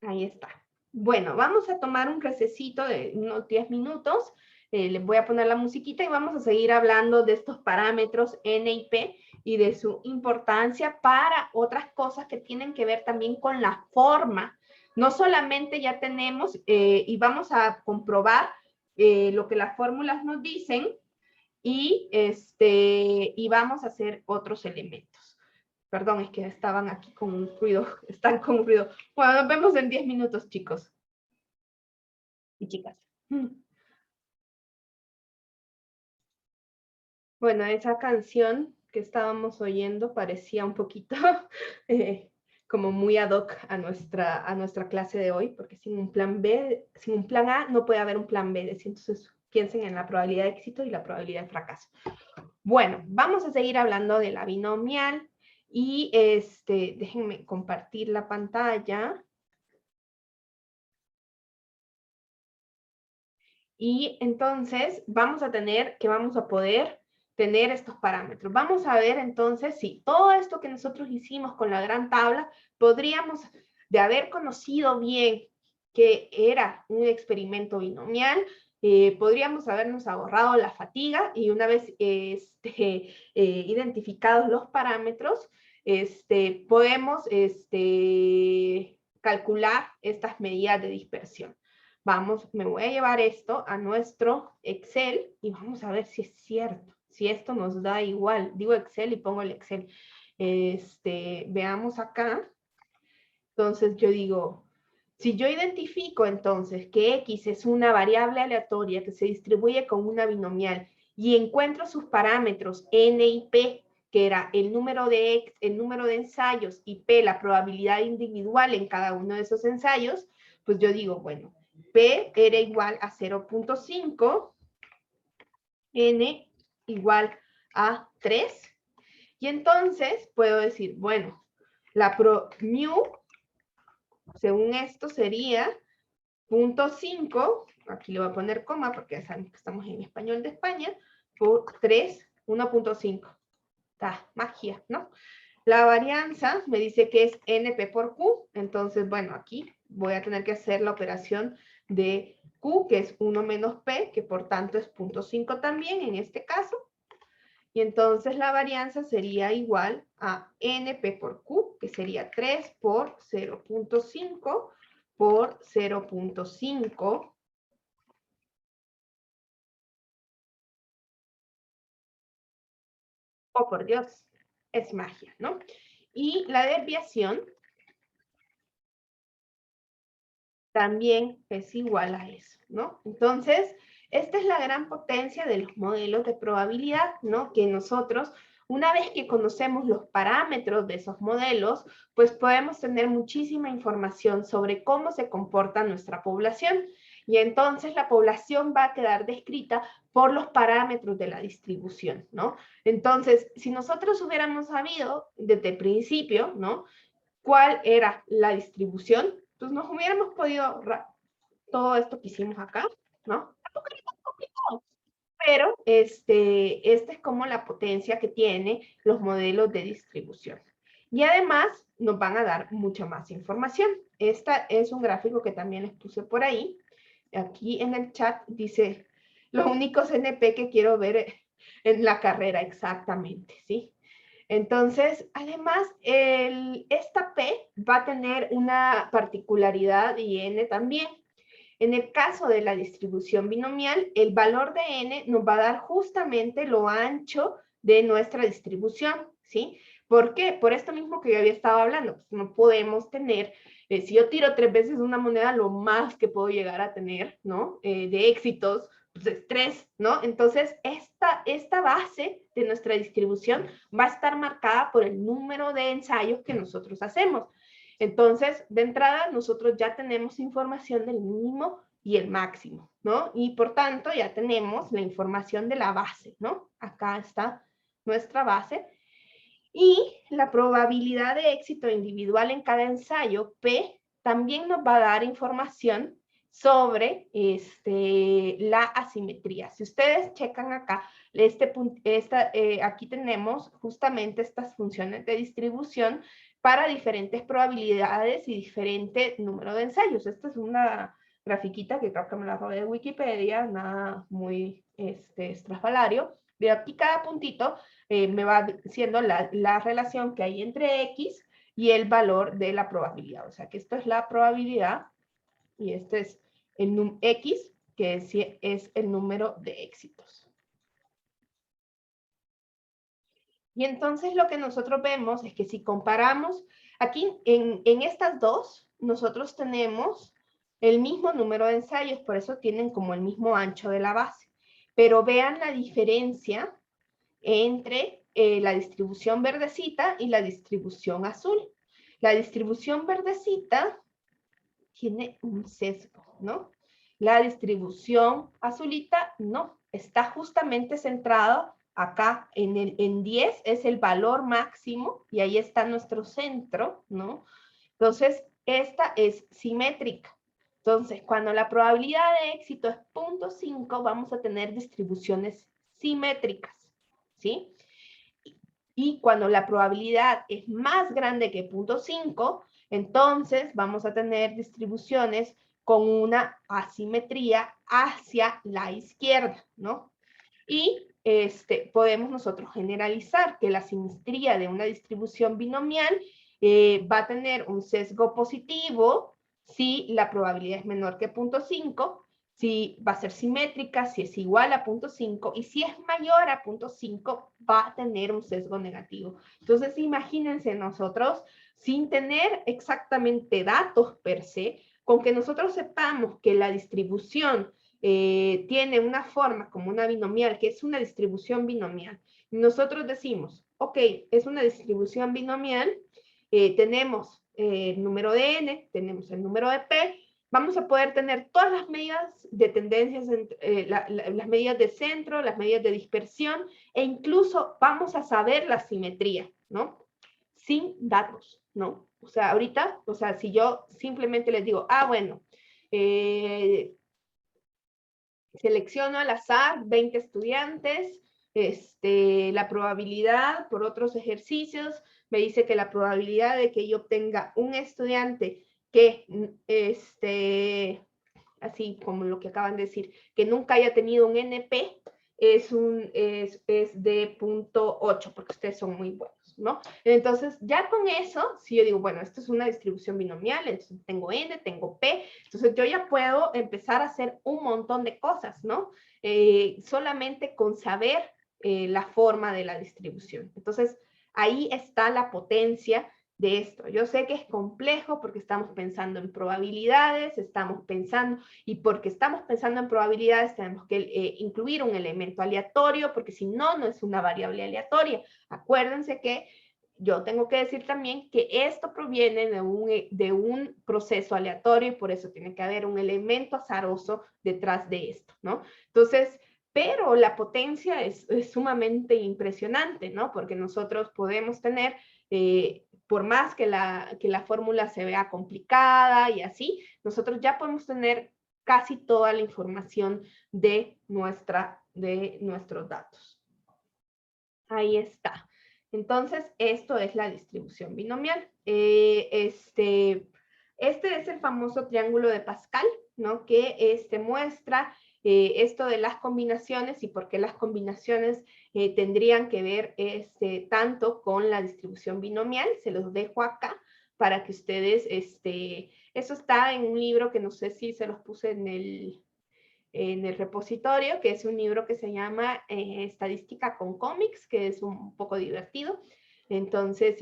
Ahí está. Bueno, vamos a tomar un recesito de unos 10 minutos. Les voy a poner la musiquita y vamos a seguir hablando de estos parámetros N y P y de su importancia para otras cosas que tienen que ver también con la forma. No solamente ya tenemos, y vamos a comprobar lo que las fórmulas nos dicen, y vamos a hacer otros elementos. Perdón, es que estaban aquí con un ruido, están con un ruido. Bueno, nos vemos en 10 minutos, chicos y chicas. Bueno, esa canción que estábamos oyendo parecía un poquito como muy ad hoc a nuestra clase de hoy, porque sin un plan B, sin un plan A, no puede haber un plan B. Entonces, piensen en la probabilidad de éxito y la probabilidad de fracaso. Bueno, vamos a seguir hablando de la binomial y déjenme compartir la pantalla. Y entonces vamos a poder tener estos parámetros. Vamos a ver entonces si todo esto que nosotros hicimos con la gran tabla, podríamos, de haber conocido bien que era un experimento binomial, podríamos habernos ahorrado la fatiga y una vez identificados los parámetros, podemos calcular estas medidas de dispersión. Vamos, me voy a llevar esto a nuestro Excel y vamos a ver si es cierto, si esto nos da igual. Digo Excel y pongo el Excel. Veamos acá. Entonces yo digo, si yo identifico entonces que X es una variable aleatoria que se distribuye con una binomial y encuentro sus parámetros N y P, que era el número de ensayos, y P, la probabilidad individual en cada uno de esos ensayos, pues yo digo, bueno, P era igual a 0.5, N igual a 3, y entonces puedo decir, bueno, la mu, según esto, sería 0.5, aquí le voy a poner coma porque ya saben que estamos en español de España, por 3, 1.5. Está, magia, ¿no? La varianza me dice que es NP por Q, entonces, bueno, aquí voy a tener que hacer la operación de Q, que es 1 menos P, que por tanto es 0.5 también en este caso, y entonces la varianza sería igual a NP por Q, que sería 3 por 0.5 por 0.5. Oh, por Dios, es magia, ¿no? Y la desviación también es igual a eso, ¿no? Entonces, esta es la gran potencia de los modelos de probabilidad, ¿no? Que nosotros, una vez que conocemos los parámetros de esos modelos, pues podemos tener muchísima información sobre cómo se comporta nuestra población. Y entonces la población va a quedar descrita por los parámetros de la distribución, ¿no? Entonces, si nosotros hubiéramos sabido desde el principio, ¿no? ¿Cuál era la distribución? Pues nos hubiéramos podido todo esto que hicimos acá, ¿no? Tampoco era tan complicado, pero esta es como la potencia que tiene los modelos de distribución. Y además nos van a dar mucha más información. Esta es un gráfico que también les puse por ahí. Aquí en el chat dice, los únicos NP que quiero ver en la carrera, exactamente, ¿sí? Entonces, además, esta P va a tener una particularidad y N también. En el caso de la distribución binomial, el valor de N nos va a dar justamente lo ancho de nuestra distribución, ¿sí? ¿Por qué? Por esto mismo que yo había estado hablando, pues no podemos tener, si yo tiro 3 veces una moneda, lo más que puedo llegar a tener, ¿no? De éxitos, pues es 3, ¿no? Entonces, esta base de nuestra distribución va a estar marcada por el número de ensayos que nosotros hacemos. Entonces, de entrada, nosotros ya tenemos información del mínimo y el máximo, ¿no? Y por tanto, ya tenemos la información de la base, ¿no? Acá está nuestra base. Y la probabilidad de éxito individual en cada ensayo, P, también nos va a dar información sobre la asimetría. Si ustedes checan acá, aquí tenemos justamente estas funciones de distribución para diferentes probabilidades y diferente número de ensayos. Esta es una grafiquita que creo que me la robé de Wikipedia, nada muy estrafalario. De aquí cada puntito me va diciendo la relación que hay entre X y el valor de la probabilidad. O sea que esto es la probabilidad y este es el X, que es el número de éxitos. Y entonces lo que nosotros vemos es que si comparamos, aquí en estas dos, nosotros tenemos el mismo número de ensayos, por eso tienen como el mismo ancho de la base. Pero vean la diferencia entre la distribución verdecita y la distribución azul. La distribución verdecita tiene un sesgo, ¿no? La distribución azulita no, está justamente centrado acá en 10, es el valor máximo y ahí está nuestro centro, ¿no? Entonces, esta es simétrica. Entonces, cuando la probabilidad de éxito es 0.5, vamos a tener distribuciones simétricas, ¿sí? Y cuando la probabilidad es más grande que 0.5, entonces vamos a tener distribuciones con una asimetría hacia la izquierda, ¿no? Y podemos nosotros generalizar que la simetría de una distribución binomial va a tener un sesgo positivo si la probabilidad es menor que 0.5, si va a ser simétrica, si es igual a 0.5 y si es mayor a 0.5 va a tener un sesgo negativo. Entonces imagínense nosotros sin tener exactamente datos per se, con que nosotros sepamos que la distribución tiene una forma como una binomial, que es una distribución binomial. Nosotros decimos, ok, es una distribución binomial, tenemos el número de n, tenemos el número de p, vamos a poder tener todas las medidas de tendencias, las medidas de centro, las medidas de dispersión, e incluso vamos a saber la simetría, ¿no? Sin datos, ¿no? O sea, ahorita, o sea, si yo simplemente les digo, bueno, selecciono al azar 20 estudiantes, la probabilidad por otros ejercicios me dice que la probabilidad de que yo obtenga un estudiante que, así como lo que acaban de decir, que nunca haya tenido un NP, es de 0.8, porque ustedes son muy buenos, ¿no? Entonces, ya con eso, si yo digo, bueno, esto es una distribución binomial, entonces tengo N, tengo P, entonces yo ya puedo empezar a hacer un montón de cosas, ¿no? Solamente con saber la forma de la distribución. Entonces, ahí está la potencia de esto. Yo sé que es complejo porque estamos pensando en probabilidades, y porque estamos pensando en probabilidades tenemos que incluir un elemento aleatorio, porque si no, no es una variable aleatoria. Acuérdense que yo tengo que decir también que esto proviene de un proceso aleatorio y por eso tiene que haber un elemento azaroso detrás de esto, ¿no? Entonces, pero la potencia es sumamente impresionante, ¿no? Porque nosotros podemos tener, por más que la fórmula se vea complicada y así, nosotros ya podemos tener casi toda la información de nuestros datos. Ahí está. Entonces, esto es la distribución binomial. Este es el famoso triángulo de Pascal, ¿no? Que muestra esto de las combinaciones y por qué las combinaciones tendrían que ver tanto con la distribución binomial. Se los dejo acá para que ustedes, eso está en un libro que no sé si se los puse en el repositorio, que es un libro que se llama Estadística con cómics, que es un poco divertido. Entonces,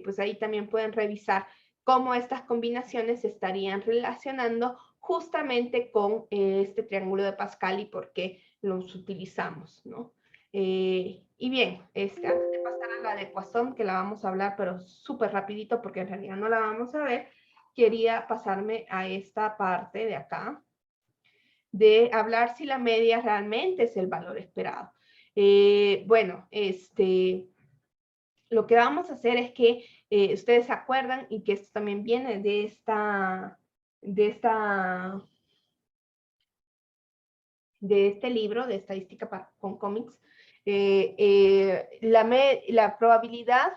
pues ahí también pueden revisar cómo estas combinaciones se estarían relacionando justamente con este triángulo de Pascal y por qué los utilizamos, ¿no? Y bien, antes de pasar a la de Poisson, que la vamos a hablar, pero súper rapidito, porque en realidad no la vamos a ver, quería pasarme a esta parte de acá, de hablar si la media realmente es el valor esperado. Bueno, lo que vamos a hacer es que ustedes se acuerdan, y que esto también viene de este libro de estadística con cómics, la probabilidad,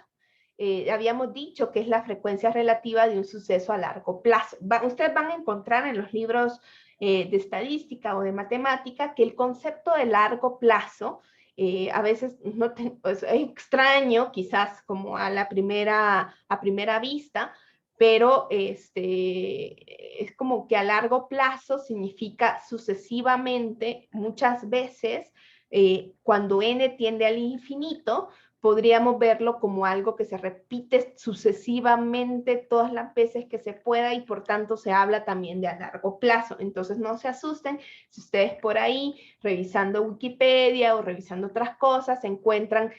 habíamos dicho que es la frecuencia relativa de un suceso a largo plazo. Ustedes van a encontrar en los libros de estadística o de matemática que el concepto de largo plazo a veces pues, es extraño, quizás como a primera vista, pero es como que a largo plazo significa sucesivamente, muchas veces, cuando n tiende al infinito, podríamos verlo como algo que se repite sucesivamente todas las veces que se pueda y por tanto se habla también de a largo plazo. Entonces no se asusten si ustedes por ahí revisando Wikipedia o revisando otras cosas encuentran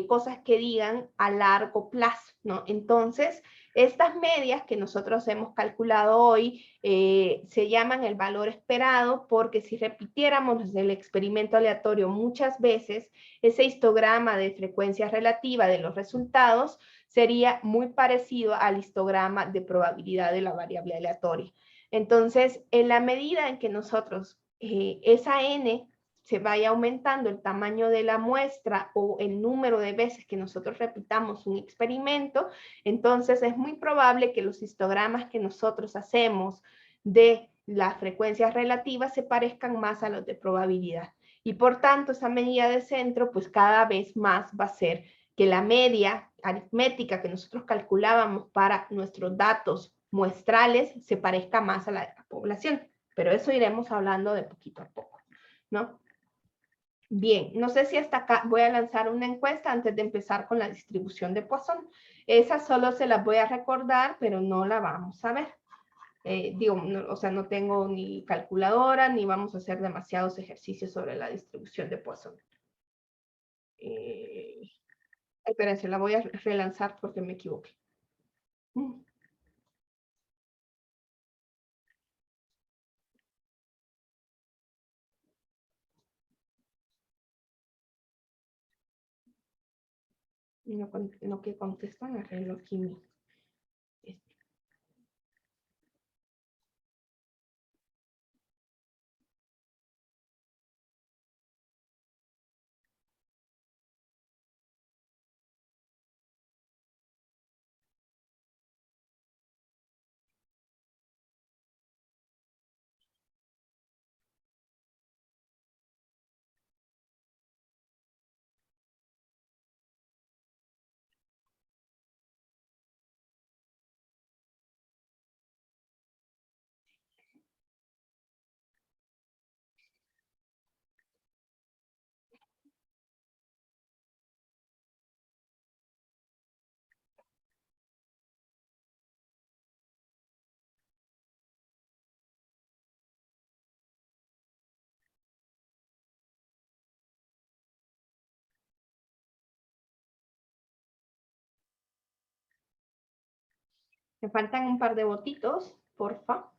cosas que digan a largo plazo, ¿no? Entonces, estas medias que nosotros hemos calculado hoy se llaman el valor esperado porque si repitiéramos el experimento aleatorio muchas veces, ese histograma de frecuencia relativa de los resultados sería muy parecido al histograma de probabilidad de la variable aleatoria. Entonces, en la medida en que nosotros esa n se vaya aumentando el tamaño de la muestra o el número de veces que nosotros repitamos un experimento, entonces es muy probable que los histogramas que nosotros hacemos de las frecuencias relativas se parezcan más a los de probabilidad. Y por tanto, esa medida de centro, pues cada vez más va a ser que la media aritmética que nosotros calculábamos para nuestros datos muestrales se parezca más a la de la población. Pero eso iremos hablando de poquito a poco, ¿no? Bien, no sé si hasta acá voy a lanzar una encuesta antes de empezar con la distribución de Poisson. Esa solo se las voy a recordar, pero no la vamos a ver. O sea, no tengo ni calculadora, ni vamos a hacer demasiados ejercicios sobre la distribución de Poisson. Espérense, la voy a relanzar porque me equivoqué. Lo que contestan, arreglo aquí mi. Me faltan un par de votitos, porfa.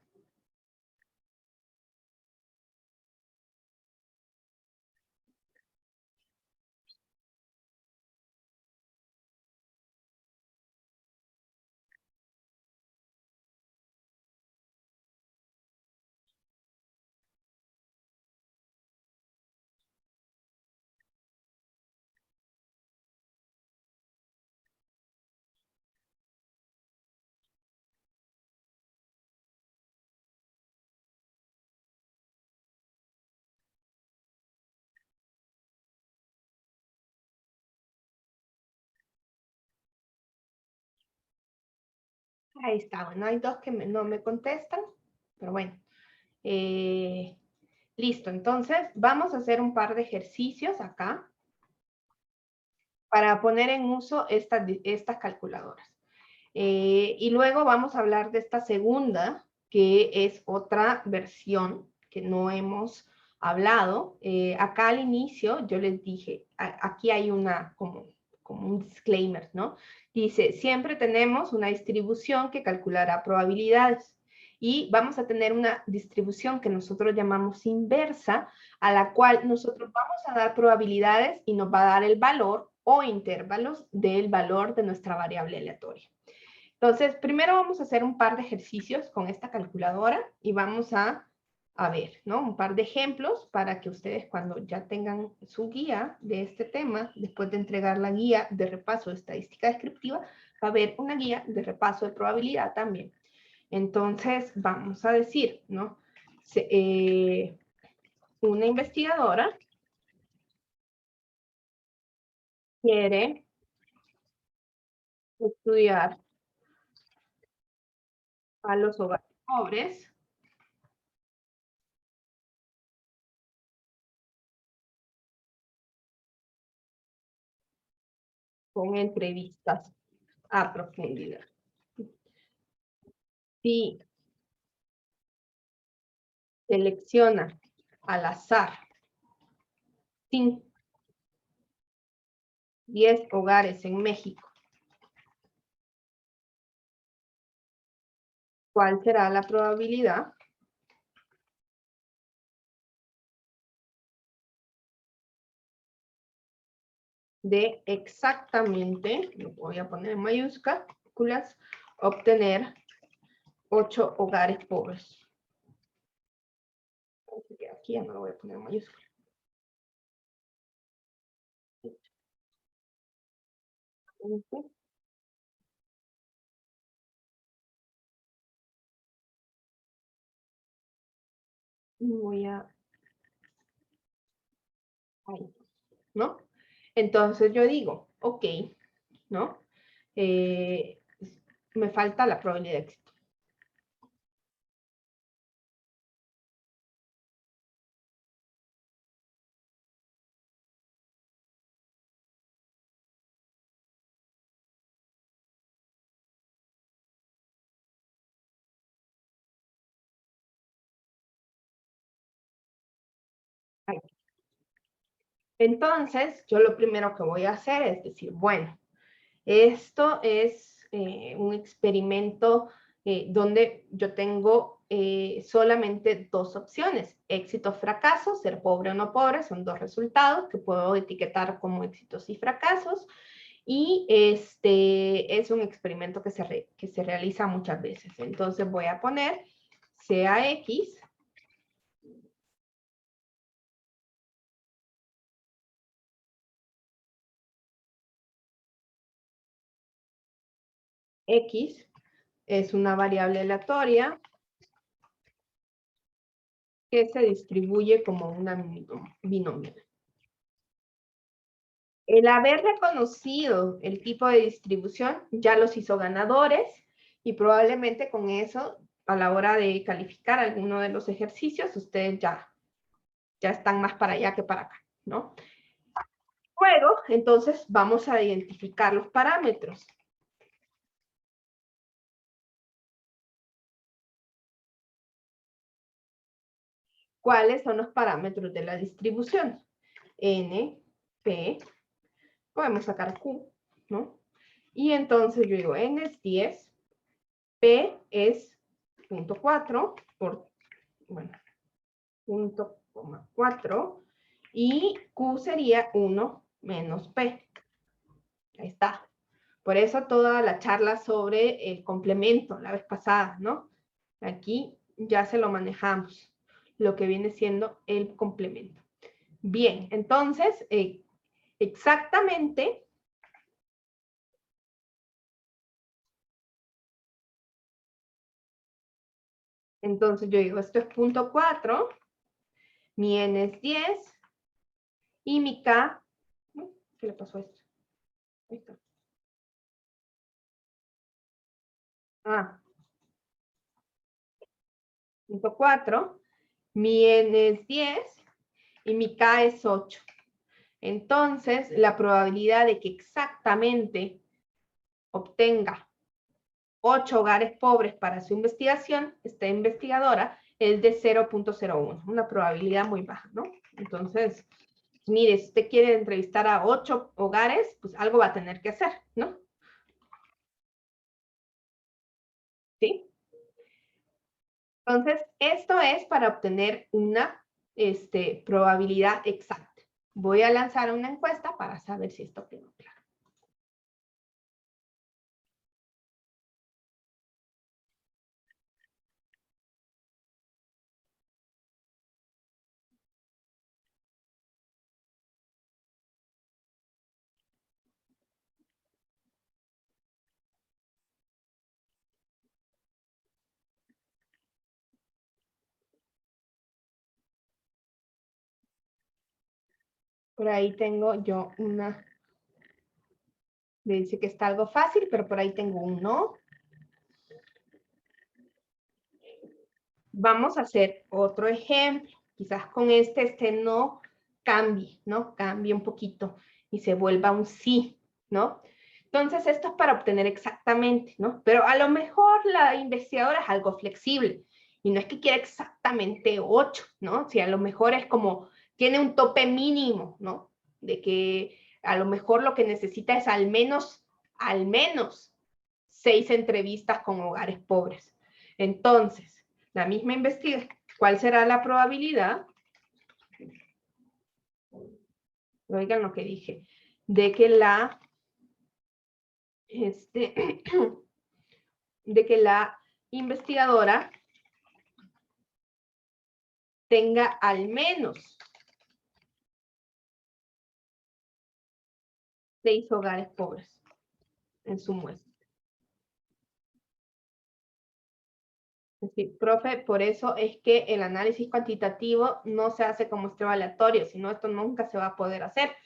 Ahí está, bueno, hay dos que no me contestan, pero bueno. Listo, entonces vamos a hacer un par de ejercicios acá para poner en uso estas calculadoras. Y luego vamos a hablar de esta segunda, que es otra versión que no hemos hablado. Acá al inicio yo les dije, aquí hay como un disclaimer, ¿no? Dice, siempre tenemos una distribución que calculará probabilidades y vamos a tener una distribución que nosotros llamamos inversa, a la cual nosotros vamos a dar probabilidades y nos va a dar el valor o intervalos del valor de nuestra variable aleatoria. Entonces, primero vamos a hacer un par de ejercicios con esta calculadora y vamos a ver, ¿no? Un par de ejemplos para que ustedes cuando ya tengan su guía de este tema, después de entregar la guía de repaso de estadística descriptiva, va a haber una guía de repaso de probabilidad también. Entonces, vamos a decir, ¿no? Una investigadora quiere estudiar a los hogares pobres con entrevistas a profundidad. Si selecciona al azar 10 hogares en México, ¿cuál será la probabilidad de exactamente, lo voy a poner en mayúsculas, obtener 8 hogares pobres? Aquí ya no lo voy a poner en mayúsculas. Voy a... ahí, ¿no? Entonces yo digo, ok, ¿no? Me falta la probabilidad de éxito. Ahí. Entonces, yo lo primero que voy a hacer es decir, bueno, esto es un experimento donde yo tengo solamente dos opciones, éxito o fracaso, ser pobre o no pobre, son dos resultados que puedo etiquetar como éxitos y fracasos, y este es un experimento que se realiza muchas veces. Entonces voy a poner sea X X es una variable aleatoria que se distribuye como una binomial. El haber reconocido el tipo de distribución ya los hizo ganadores y probablemente con eso, a la hora de calificar alguno de los ejercicios, ustedes ya están más para allá que para acá, ¿no? Luego, entonces, vamos a identificar los parámetros. ¿Cuáles son los parámetros de la distribución? N, P, podemos sacar Q, ¿no? Y entonces yo digo, N es 10, P es 0.4 por, bueno, 0.4 y Q sería 1 menos P. Ahí está. Por eso toda la charla sobre el complemento la vez pasada, ¿no? Aquí ya se lo manejamos, lo que viene siendo el complemento. Bien, entonces, exactamente, entonces yo digo, esto es 0.4, mi N es 10 y mi K, ¿qué le pasó a esto? Ahí está. .4, mi N es 10 y mi K es 8. Entonces, la probabilidad de que exactamente obtenga 8 hogares pobres para su investigación, esta investigadora, es de 0.01, una probabilidad muy baja, ¿no? Entonces, mire, si usted quiere entrevistar a 8 hogares, pues algo va a tener que hacer, ¿no? ¿Sí? Entonces, esto es para obtener una probabilidad exacta. Voy a lanzar una encuesta para saber si esto quedó claro. Por ahí tengo yo una, me dice que está algo fácil, pero por ahí tengo un no. Vamos a hacer otro ejemplo. Quizás con este no cambie, ¿no? Cambie un poquito y se vuelva un sí, ¿no? Entonces, esto es para obtener exactamente, ¿no? Pero a lo mejor la investigadora es algo flexible y no es que quiera exactamente 8, ¿no? Si a lo mejor es como, tiene un tope mínimo, ¿no? De que a lo mejor lo que necesita es al menos 6 entrevistas con hogares pobres. Entonces, la misma investigación, ¿cuál será la probabilidad? Oigan lo que dije, de que de que la investigadora tenga al menos 6 hogares pobres en su muestra. Sí, profe, por eso es que el análisis cuantitativo no se hace como muestreo aleatorio, si no esto nunca se va a poder hacer.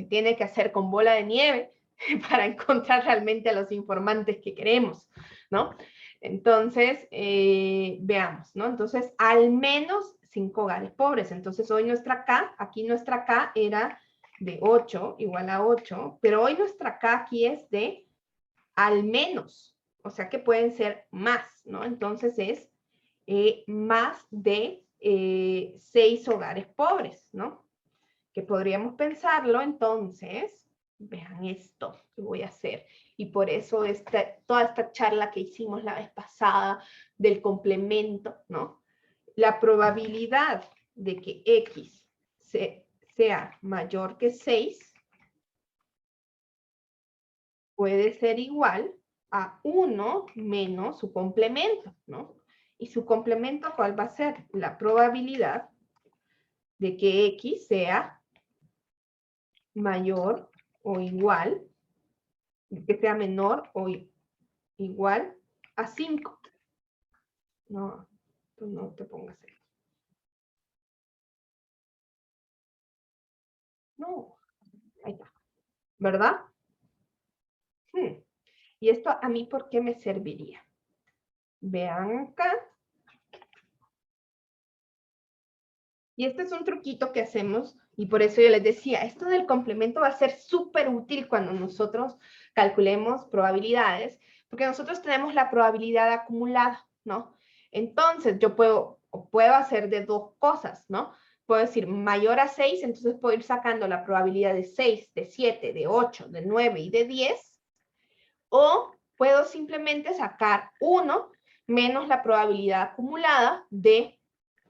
Tiene que hacer con bola de nieve para encontrar realmente a los informantes que queremos, ¿no? Entonces, veamos, ¿no? Entonces, al menos 5 hogares pobres. Entonces, hoy nuestra K, aquí nuestra K era de 8, igual a 8, pero hoy nuestra K aquí es de al menos, o sea que pueden ser más, ¿no? Entonces es más de 6 hogares pobres, ¿no? Que podríamos pensarlo, entonces, vean esto que voy a hacer. Y por eso toda esta charla que hicimos la vez pasada del complemento, ¿no? La probabilidad de que X sea mayor que 6 puede ser igual a 1 menos su complemento, ¿no? Y su complemento, ¿cuál va a ser? La probabilidad de que X sea mayor o igual, que sea menor o igual a 5. No, tú no te pongas ahí. No, ahí está. ¿Verdad? ¿Y esto a mí por qué me serviría? Vean acá. Y este es un truquito que hacemos y por eso yo les decía, esto del complemento va a ser súper útil cuando nosotros calculemos probabilidades, porque nosotros tenemos la probabilidad acumulada, ¿no? Entonces yo puedo hacer de dos cosas, ¿no? Puedo decir mayor a 6, entonces puedo ir sacando la probabilidad de 6, de 7, de 8, de 9 y de 10, o puedo simplemente sacar 1 menos la probabilidad acumulada de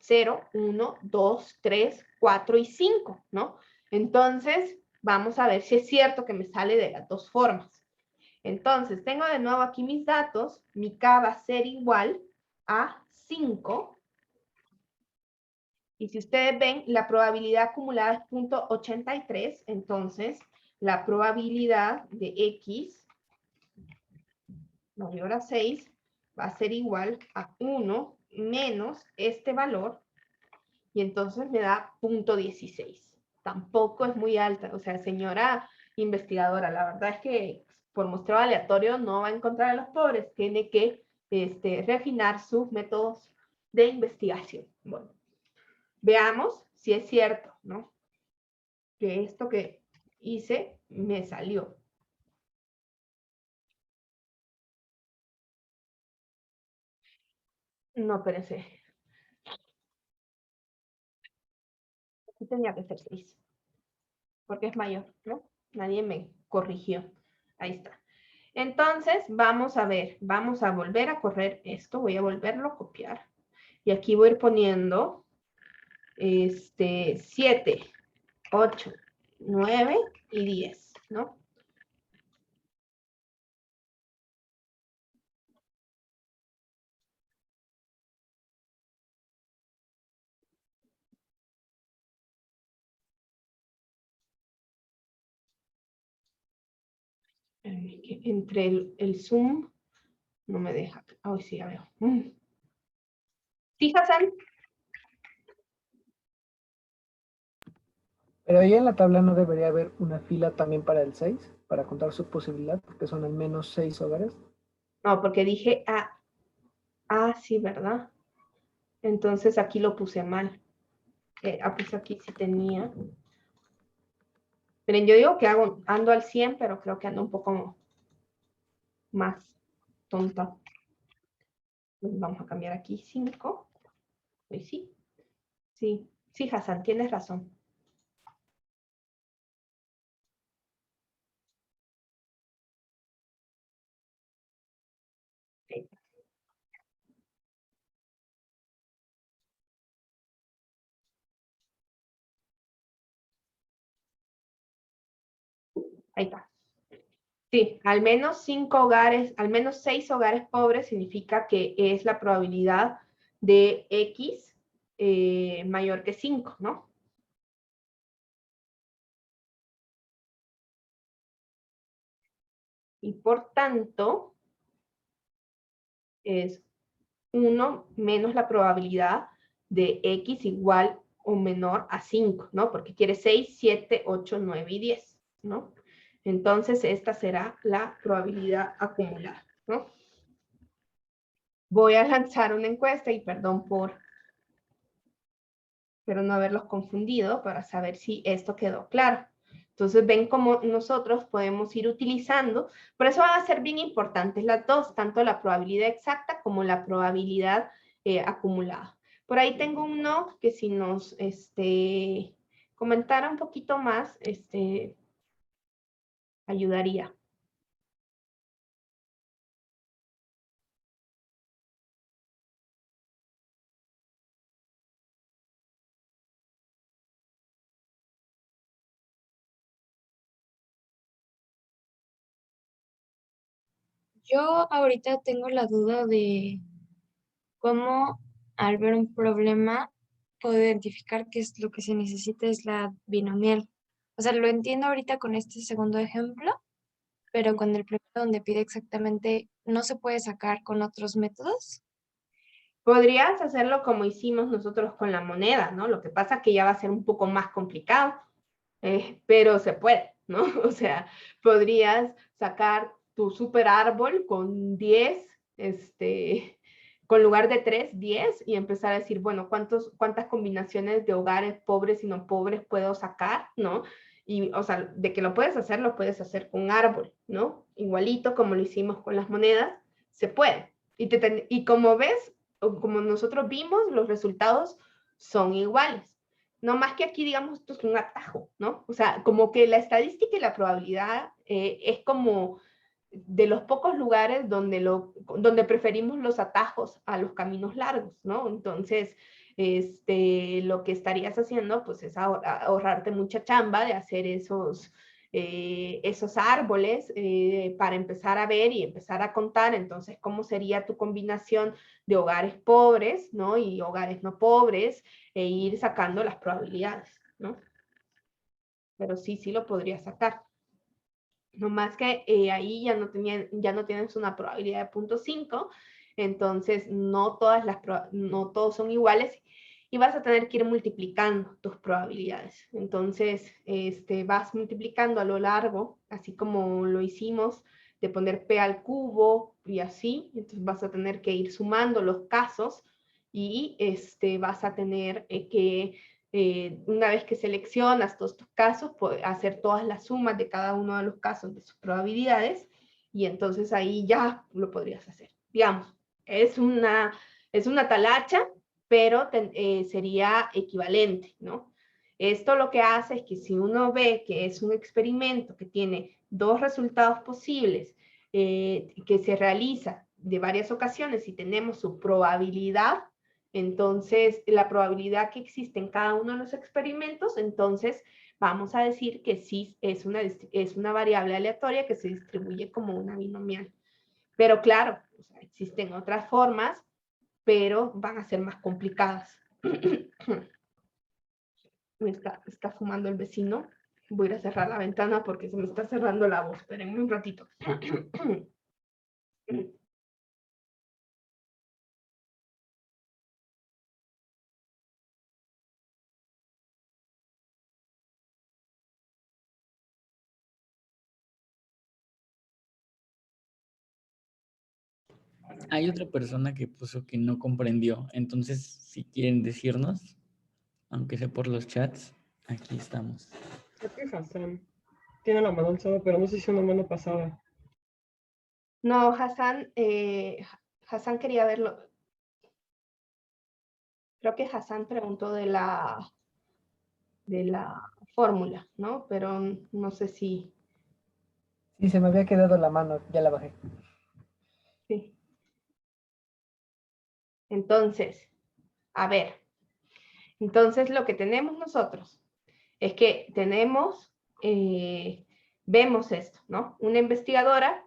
0, 1, 2, 3, 4 y 5, ¿no? Entonces, vamos a ver si es cierto que me sale de las dos formas. Entonces, tengo de nuevo aquí mis datos. Mi K va a ser igual a 5. Y si ustedes ven, la probabilidad acumulada es 0.83. Entonces, la probabilidad de X mayor a 6 va a ser igual a 1 menos este valor, y entonces me da 0.16. Tampoco es muy alta, o sea, señora investigadora, la verdad es que por muestreo aleatorio no va a encontrar a los pobres, tiene que refinar sus métodos de investigación. Bueno, veamos si es cierto, ¿no? Que esto que hice me salió. No, espérense. Aquí tenía que ser 6, porque es mayor, ¿no? Nadie me corrigió. Ahí está. Entonces, vamos a ver, vamos a volver a correr esto, voy a volverlo a copiar. Y aquí voy a ir poniendo 7, 8, 9 y 10, ¿no? Entre el zoom no me deja. Ay, sí, ya veo. ¿Sí, Hassan? Pero ahí en la tabla no debería haber una fila también para el 6, para contar su posibilidad, porque son al menos 6 hogares. No, porque dije sí, ¿verdad? Entonces aquí lo puse mal. Pues aquí sí tenía. Miren, yo digo que ando al 100, pero creo que ando un poco más tonta. Vamos a cambiar aquí 5. Pues sí. Sí, sí, Hassan, tienes razón. Sí. Ahí está. Sí, al menos 5 hogares, al menos 6 hogares pobres significa que es la probabilidad de X mayor que 5, ¿no? Y por tanto, es 1 menos la probabilidad de X igual o menor a 5, ¿no? Porque quiere 6, 7, 8, 9 y 10, ¿no? Entonces, esta será la probabilidad acumulada, ¿no? Voy a lanzar una encuesta y perdón pero no haberlos confundido para saber si esto quedó claro. Entonces ven cómo nosotros podemos ir utilizando, por eso van a ser bien importantes las dos, tanto la probabilidad exacta como la probabilidad acumulada. Por ahí tengo uno que si nos comentara un poquito más, ayudaría. Yo ahorita tengo la duda de cómo al ver un problema puedo identificar qué es lo que se necesita es la binomial. O sea, lo entiendo ahorita con este segundo ejemplo, pero con el primero donde pide exactamente no se puede sacar con otros métodos. Podrías hacerlo como hicimos nosotros con la moneda, ¿no? Lo que pasa es que ya va a ser un poco más complicado. Pero se puede, ¿no? O sea, podrías sacar tu super árbol con 10, con lugar de 3, 10, y empezar a decir, bueno, ¿cuántas combinaciones de hogares pobres y no pobres puedo sacar, ¿no? Y, o sea, de que lo puedes hacer con árbol, ¿no? Igualito como lo hicimos con las monedas, se puede. Y como ves, o como nosotros vimos, los resultados son iguales. No más que aquí, digamos, esto es un atajo, ¿no? O sea, como que la estadística y la probabilidad es como de los pocos lugares donde preferimos los atajos a los caminos largos, ¿no? Entonces, lo que estarías haciendo, pues, es ahorrarte mucha chamba de hacer esos árboles para empezar a ver y empezar a contar, entonces, cómo sería tu combinación de hogares pobres, ¿no? Y hogares no pobres, e ir sacando las probabilidades, ¿no? Pero sí lo podría sacar. No más que ahí ya no tienes una probabilidad de 0.5, entonces no todos son iguales y vas a tener que ir multiplicando tus probabilidades. Entonces, vas multiplicando a lo largo, así como lo hicimos de poner P al cubo y así. Entonces vas a tener que ir sumando los casos y vas a tener que, una vez que seleccionas todos tus casos, hacer todas las sumas de cada uno de los casos de sus probabilidades y entonces ahí ya lo podrías hacer. Digamos, es una talacha, pero sería equivalente, ¿no? Esto lo que hace es que si uno ve que es un experimento que tiene dos resultados posibles, que se realiza de varias ocasiones y tenemos su probabilidad, entonces la probabilidad que existe en cada uno de los experimentos, entonces vamos a decir que sí es una variable aleatoria que se distribuye como una binomial. Pero claro, o sea, existen otras formas, pero van a ser más complicadas. Está fumando el vecino. Voy a ir a cerrar la ventana porque se me está cerrando la voz. Espérenme un ratito. Hay otra persona que puso que no comprendió. Entonces, si quieren decirnos, aunque sea por los chats, aquí estamos. Creo que Hassan tiene la mano alzada, pero no sé si una mano pasada. No, Hassan quería verlo. Creo que Hassan preguntó de la fórmula, ¿no? Pero no sé si... Sí, se me había quedado la mano, ya la bajé. Sí. Entonces, a ver. Entonces, lo que tenemos nosotros es que vemos esto, ¿no? Una investigadora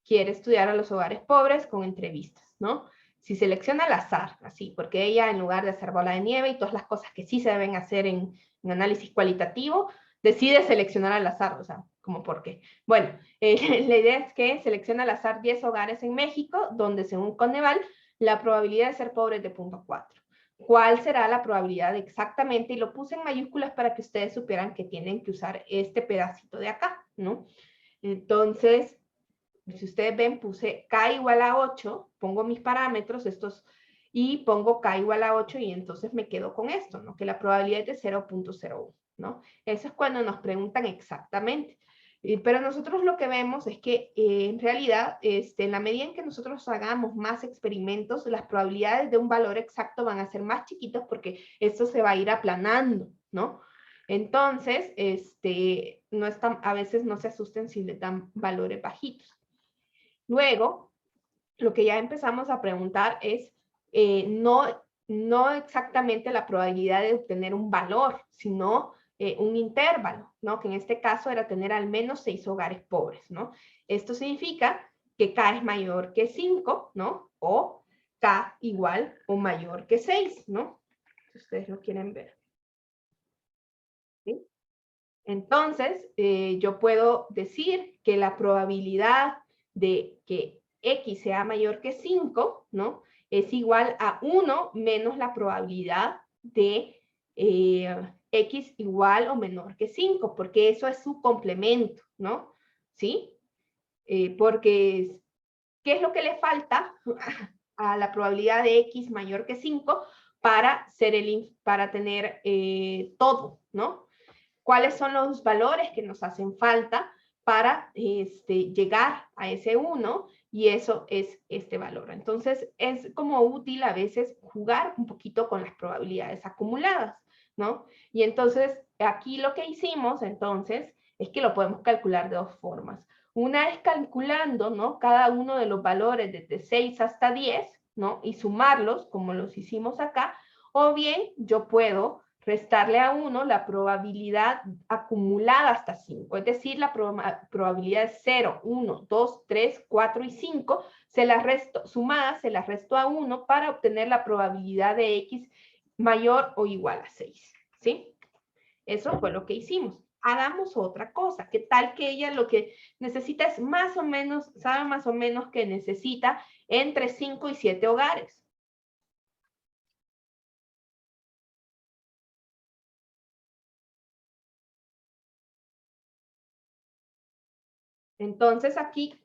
quiere estudiar a los hogares pobres con entrevistas, ¿no? Si selecciona al azar, así, porque ella en lugar de hacer bola de nieve y todas las cosas que sí se deben hacer en análisis cualitativo, decide seleccionar al azar, o sea, como por qué. Bueno, la idea es que selecciona al azar 10 hogares en México, donde según Coneval, la probabilidad de ser pobre es de 0.4. ¿Cuál será la probabilidad exactamente? Y lo puse en mayúsculas para que ustedes supieran que tienen que usar este pedacito de acá, ¿no? Entonces, si ustedes ven, puse K igual a 8, pongo mis parámetros, y pongo K igual a 8 y entonces me quedo con esto, ¿no? Que la probabilidad es de 0.01, ¿no? Eso es cuando nos preguntan exactamente. Pero nosotros lo que vemos es que en realidad, en la medida en que nosotros hagamos más experimentos, las probabilidades de un valor exacto van a ser más chiquitos porque esto se va a ir aplanando, ¿no? Entonces, a veces no se asusten si le dan valores bajitos. Luego, lo que ya empezamos a preguntar es no exactamente la probabilidad de obtener un valor, sino un intervalo, ¿no? Que en este caso era tener al menos 6 hogares pobres, ¿no? Esto significa que K es mayor que 5, ¿no? O K igual o mayor que 6, ¿no? Si ustedes lo quieren ver. ¿Sí? Entonces, yo puedo decir que la probabilidad de que X sea mayor que 5, ¿no? Es igual a 1 menos la probabilidad de X igual o menor que 5, porque eso es su complemento, ¿no? ¿Sí? Porque, ¿qué es lo que le falta a la probabilidad de X mayor que 5 para tener todo, ¿no? ¿Cuáles son los valores que nos hacen falta para llegar a ese 1? Y eso es este valor. Entonces, es como útil a veces jugar un poquito con las probabilidades acumuladas, ¿no? Y entonces, aquí lo que hicimos, entonces, es que lo podemos calcular de dos formas. Una es calculando, ¿no? Cada uno de los valores desde 6 hasta 10, ¿no? Y sumarlos, como los hicimos acá. O bien, yo puedo restarle a 1 la probabilidad acumulada hasta 5, es decir, la probabilidad es 0, 1, 2, 3, 4 y 5, sumadas se las resto a 1 para obtener la probabilidad de X mayor o igual a 6, ¿sí? Eso fue lo que hicimos. Hagamos otra cosa. ¿Qué tal que ella lo que necesita es más o menos, sabe más o menos que necesita entre 5 y 7 hogares? Entonces aquí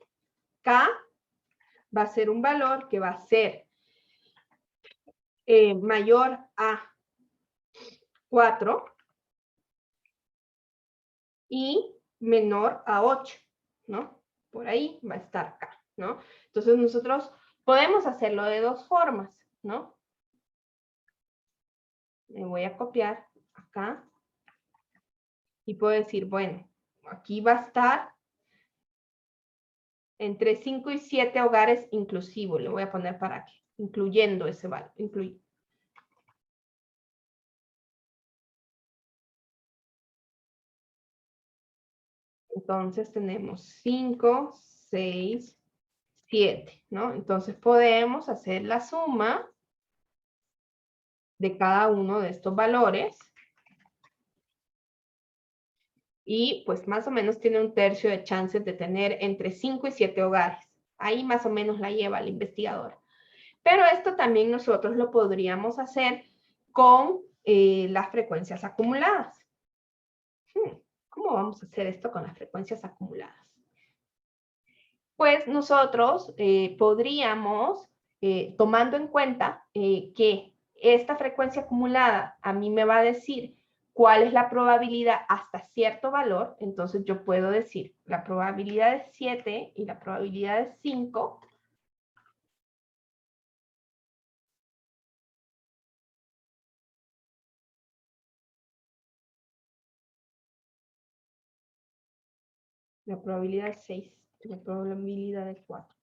K va a ser un valor que va a ser mayor a 4 y menor a 8, ¿no? Por ahí va a estar K, ¿no? Entonces nosotros podemos hacerlo de dos formas, ¿no? Me voy a copiar acá y puedo decir, bueno, aquí va a estar entre 5 y 7 hogares inclusivos. Le voy a poner para qué, incluyendo ese valor. Entonces tenemos 5, 6, 7, ¿no? Entonces podemos hacer la suma de cada uno de estos valores. Y pues más o menos tiene un tercio de chances de tener entre 5 y 7 hogares. Ahí más o menos la lleva el investigador. Pero esto también nosotros lo podríamos hacer con las frecuencias acumuladas. ¿Cómo vamos a hacer esto con las frecuencias acumuladas? Pues nosotros podríamos, tomando en cuenta que esta frecuencia acumulada a mí me va a decir cuál es la probabilidad hasta cierto valor, entonces yo puedo decir la probabilidad de 7 y la probabilidad de 5. La probabilidad de 6, la probabilidad de 4.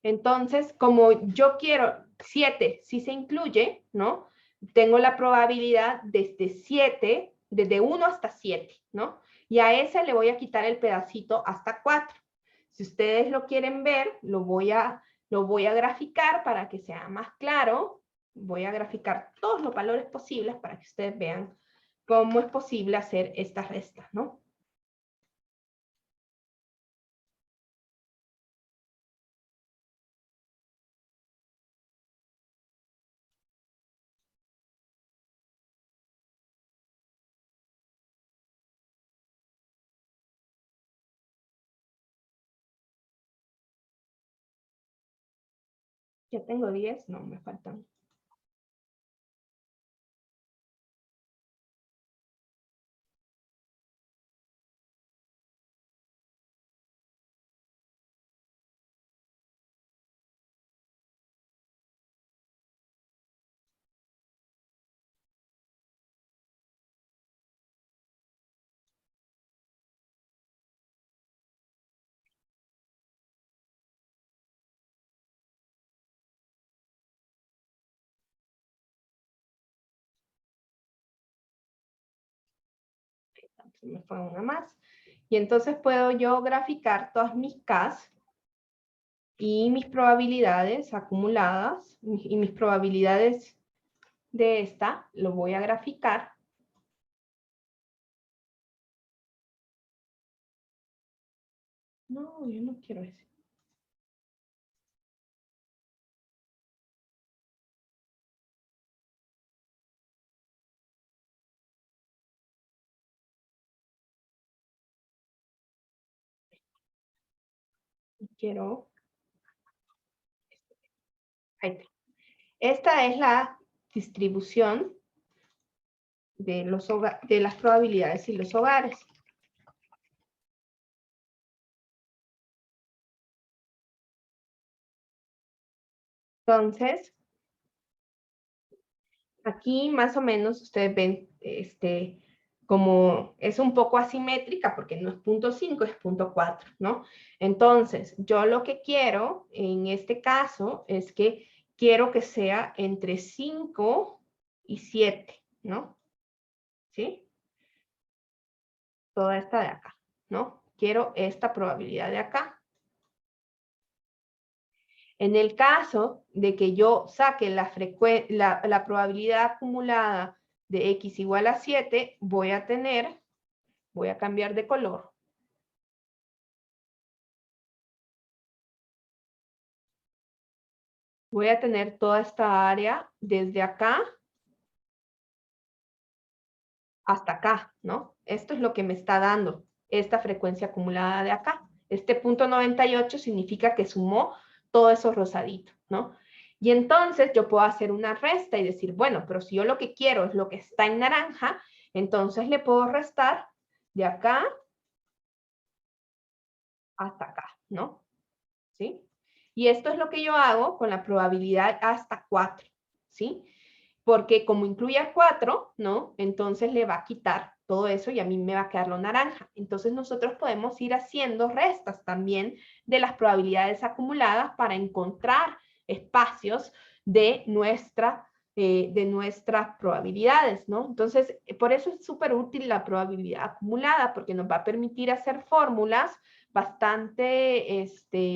Entonces, como yo quiero 7, si se incluye, ¿no? Tengo la probabilidad desde 7, desde 1 hasta 7, ¿no? Y a ese le voy a quitar el pedacito hasta 4. Si ustedes lo quieren ver, lo voy a graficar para que sea más claro. Voy a graficar todos los valores posibles para que ustedes vean cómo es posible hacer esta resta, ¿no? Ya tengo 10, no, me faltan. Se me fue una más. Y entonces puedo yo graficar todas mis Ks y mis probabilidades acumuladas y mis probabilidades de esta, lo voy a graficar. No, yo no quiero ese. Quiero. Ahí está. Esta es la distribución de las probabilidades y los hogares. Entonces, aquí más o menos ustedes ven como es un poco asimétrica porque no es 0.5, es 0.4, ¿no? Entonces, yo lo que quiero en este caso es que quiero que sea entre 5 y 7, ¿no? ¿Sí? Toda esta de acá, ¿no? Quiero esta probabilidad de acá. En el caso de que yo saque la probabilidad acumulada de x igual a 7, voy a cambiar de color. Voy a tener toda esta área desde acá hasta acá, ¿no? Esto es lo que me está dando esta frecuencia acumulada de acá. Este punto 98 significa que sumó todo eso rosadito, ¿no? Y entonces yo puedo hacer una resta y decir, bueno, pero si yo lo que quiero es lo que está en naranja, entonces le puedo restar de acá hasta acá, ¿no? ¿Sí? Y esto es lo que yo hago con la probabilidad hasta 4, ¿sí? Porque como incluye a 4, ¿no? Entonces le va a quitar todo eso y a mí me va a quedar lo naranja. Entonces nosotros podemos ir haciendo restas también de las probabilidades acumuladas para encontrar espacios de nuestras probabilidades, ¿no? Entonces, por eso es súper útil la probabilidad acumulada, porque nos va a permitir hacer fórmulas bastante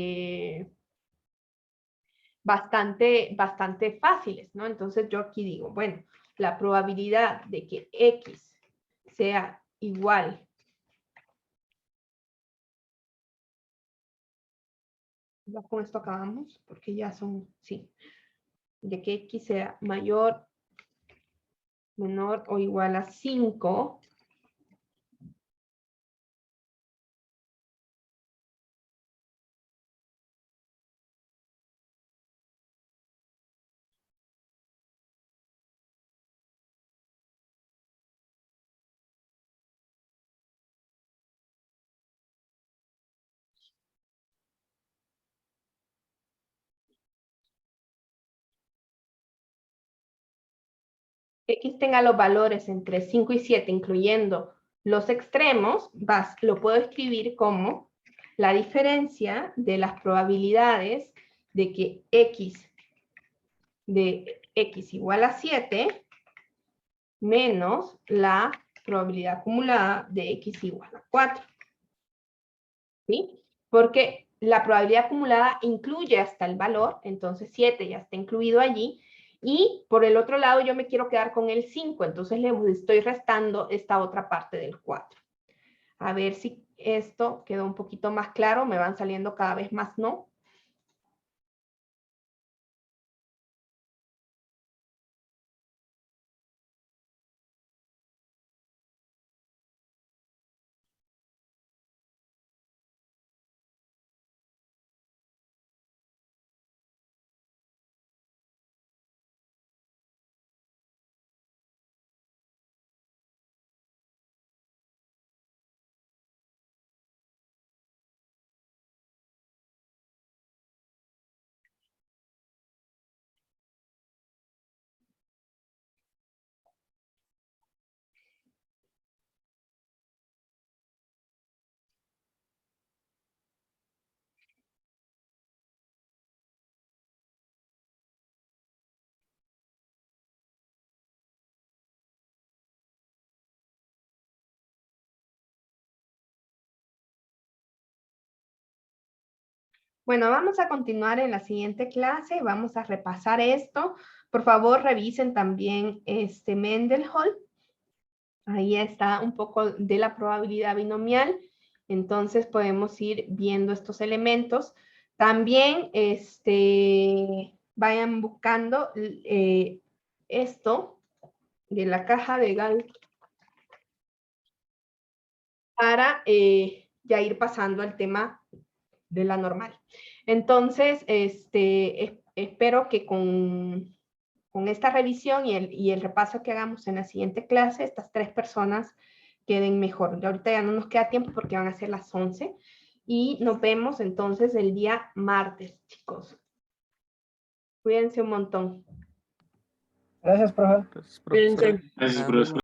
fáciles, ¿no? Entonces yo aquí digo, bueno, la probabilidad de que X sea igual ya con esto acabamos, porque ya son, sí, de que X sea mayor, menor o igual a 5, X tenga los valores entre 5 y 7, incluyendo los extremos, lo puedo escribir como la diferencia de las probabilidades de que X de X igual a 7 menos la probabilidad acumulada de X igual a 4. ¿Sí? Porque la probabilidad acumulada incluye hasta el valor, entonces 7 ya está incluido allí, y por el otro lado yo me quiero quedar con el 5, entonces le estoy restando esta otra parte del 4. A ver si esto quedó un poquito más claro, me van saliendo cada vez más no. Bueno, vamos a continuar en la siguiente clase, vamos a repasar esto. Por favor, revisen también Mendenhall. Ahí está un poco de la probabilidad binomial. Entonces podemos ir viendo estos elementos. También vayan buscando esto de la caja de Gauss para ya ir pasando al tema de la normal. Entonces, espero que con esta revisión y el repaso que hagamos en la siguiente clase, estas 3 personas queden mejor. Ahorita ya no nos queda tiempo porque van a ser las 11. Y nos vemos entonces el día martes, chicos. Cuídense un montón. Gracias, profe. Cuídense. Gracias, profesor.